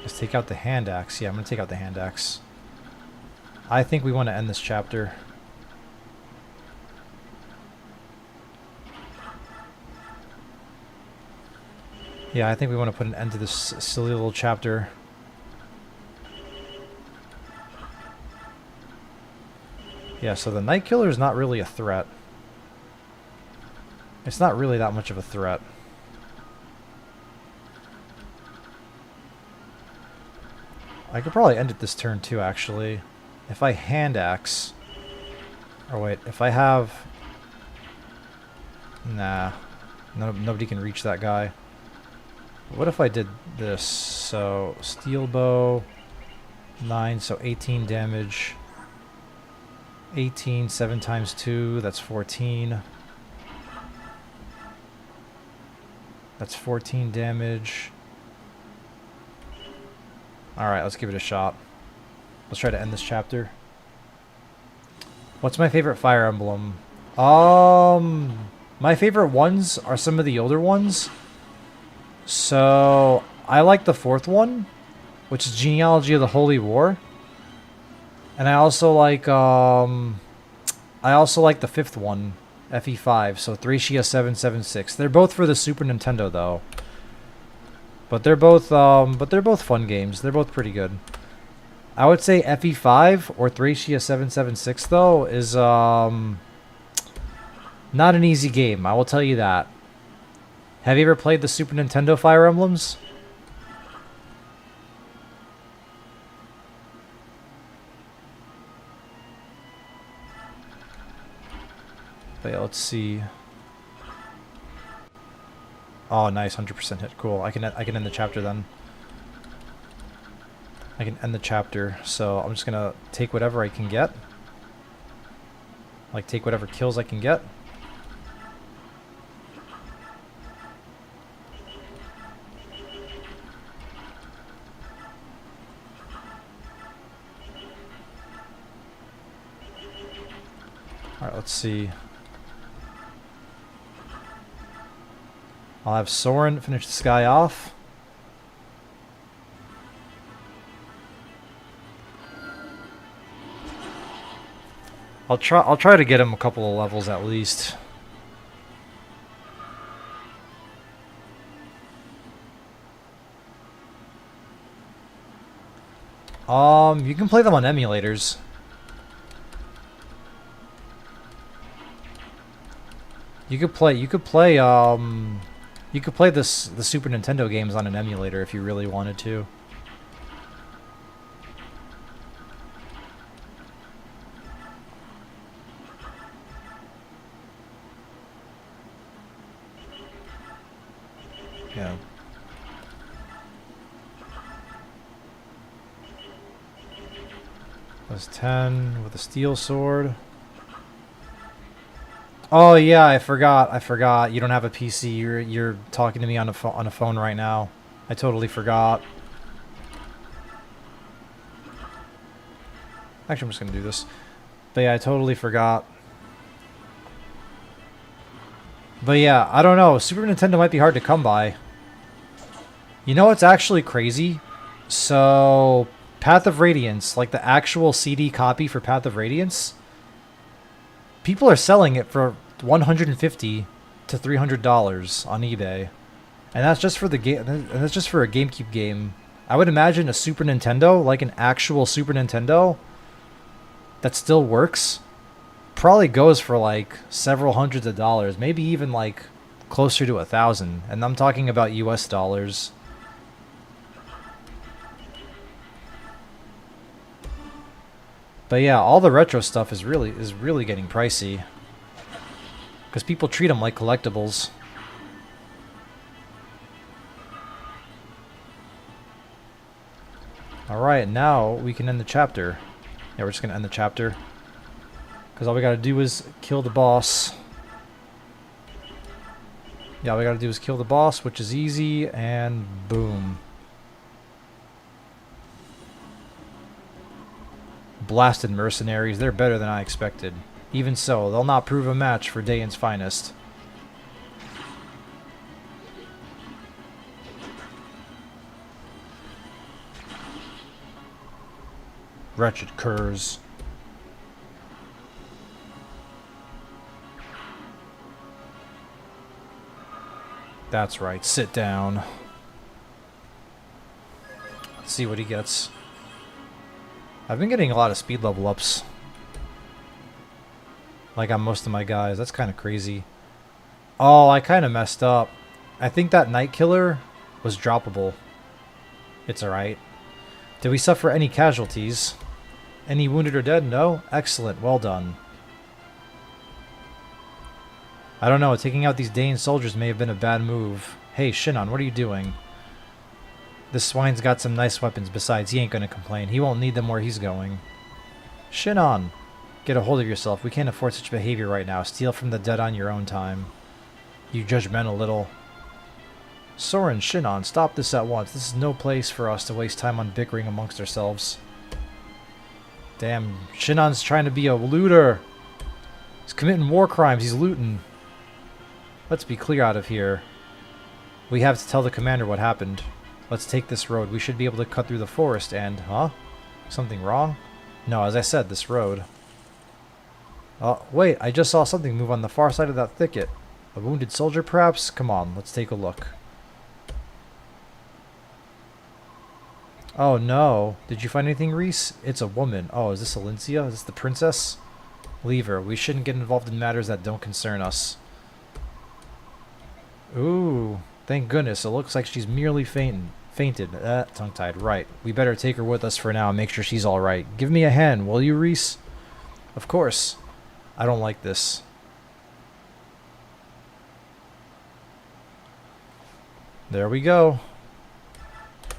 is take out the hand axe. Yeah, I'm going to take out the hand axe. I think we want to end this chapter. Yeah, I think we want to put an end to this silly little chapter. Yeah, so the Night Killer is not really a threat. It's not really that much of a threat. I could probably end it this turn too, actually. If I hand axe... Or wait, if I have... Nah. Nobody can reach that guy. What if I did this? So, steel bow... 9, so 18 damage... 18, 7 times 2, that's 14. That's 14 damage. Alright, let's give it a shot. Let's try to end this chapter. What's my favorite Fire Emblem? My favorite ones are some of the older ones. So, I like the 4th one, which is Genealogy of the Holy War. And I also like the 5th one, FE5, so Thracia 776. They're both for the Super Nintendo though. But they're both fun games. They're both pretty good. I would say FE5 or Thracia 776 though is not an easy game, I will tell you that. Have you ever played the Super Nintendo Fire Emblems? But yeah, let's see. Oh, nice, 100% hit. Cool. I can end the chapter then. I can end the chapter. So I'm just gonna take whatever I can get. Like take whatever kills I can get. All right, let's see. I'll have Soren finish this guy off. I'll try to get him a couple of levels at least. You can play them on emulators. You could play the Super Nintendo games on an emulator if you really wanted to. Yeah. That's 10 with a steel sword. Oh yeah, I forgot. You don't have a PC. You're talking to me on a phone right now. I totally forgot. Actually, I'm just gonna do this. But yeah, I totally forgot. But yeah, I don't know. Super Nintendo might be hard to come by. You know what's actually crazy? So, Path of Radiance, like the actual CD copy for Path of Radiance, people are selling it for $150 to $300 on eBay, and that's just for the game. And that's just for a GameCube game. I would imagine a Super Nintendo, like an actual Super Nintendo, that still works, probably goes for like several hundreds of dollars, maybe even like closer to 1,000. And I'm talking about US dollars. But yeah, all the retro stuff is really getting pricey, because people treat them like collectibles. Alright, now we can end the chapter. Yeah, we're just going to end the chapter, because all we got to do is kill the boss. Yeah, all we got to do is kill the boss, which is easy, and boom. Blasted mercenaries, they're better than I expected. Even so, they'll not prove a match for Dayan's finest. Wretched curs. That's right, sit down. Let's see what he gets. I've been getting a lot of speed level ups, like on most of my guys. That's kind of crazy. Oh, I kind of messed up. I think that Night Killer was droppable. It's alright. Did we suffer any casualties? Any wounded or dead? No? Excellent. Well done. I don't know. Taking out these Dane soldiers may have been a bad move. Hey, Shinon, what are you doing? This swine's got some nice weapons. Besides, he ain't gonna complain. He won't need them where he's going. Shinon! Get a hold of yourself. We can't afford such behavior right now. Steal from the dead on your own time. You judgmental little... Soren, Shinon, stop this at once. This is no place for us to waste time on bickering amongst ourselves. Damn, Shinon's trying to be a looter. He's committing war crimes. He's looting. Let's be clear out of here. We have to tell the commander what happened. Let's take this road. We should be able to cut through the forest and... Huh? Something wrong? No, as I said, this road. Oh, wait, I just saw something move on the far side of that thicket. A wounded soldier, perhaps? Come on, let's take a look. Oh, no. Did you find anything, Reese? It's a woman. Oh, is this Alincia? Is this the princess? Leave her. We shouldn't get involved in matters that don't concern us. Ooh, thank goodness. It looks like she's merely fainted. Tongue-tied. Right. We better take her with us for now and make sure she's alright. Give me a hand, will you, Reese? Of course. I don't like this. There we go.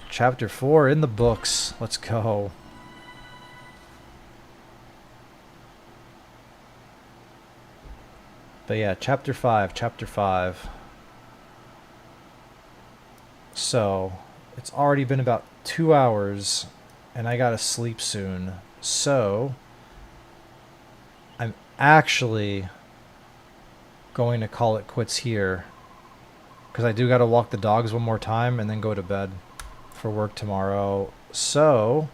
Chapter 4 in the books. Let's go. But yeah, Chapter 5. So, it's already been about 2 hours, and I gotta sleep soon. So, I'm actually going to call it quits here, because I do gotta walk the dogs one more time and then go to bed for work tomorrow. So,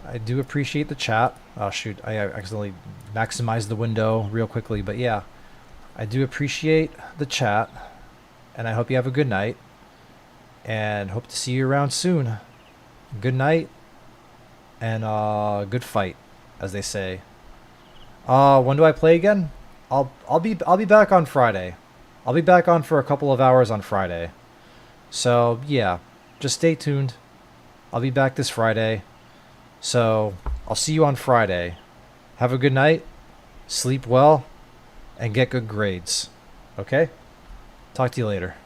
I do appreciate the chat. Oh shoot, I accidentally maximized the window real quickly, but yeah, I do appreciate the chat, and I hope you have a good night, and hope to see you around soon. good night, and good fight, as they say. When do I play again? I'll be back on Friday. I'll be back on for a couple of hours on Friday. So yeah, just stay tuned. I'll be back this Friday. So I'll see you on Friday. Have a good night, sleep well, and get good grades. Okay? Talk to you later.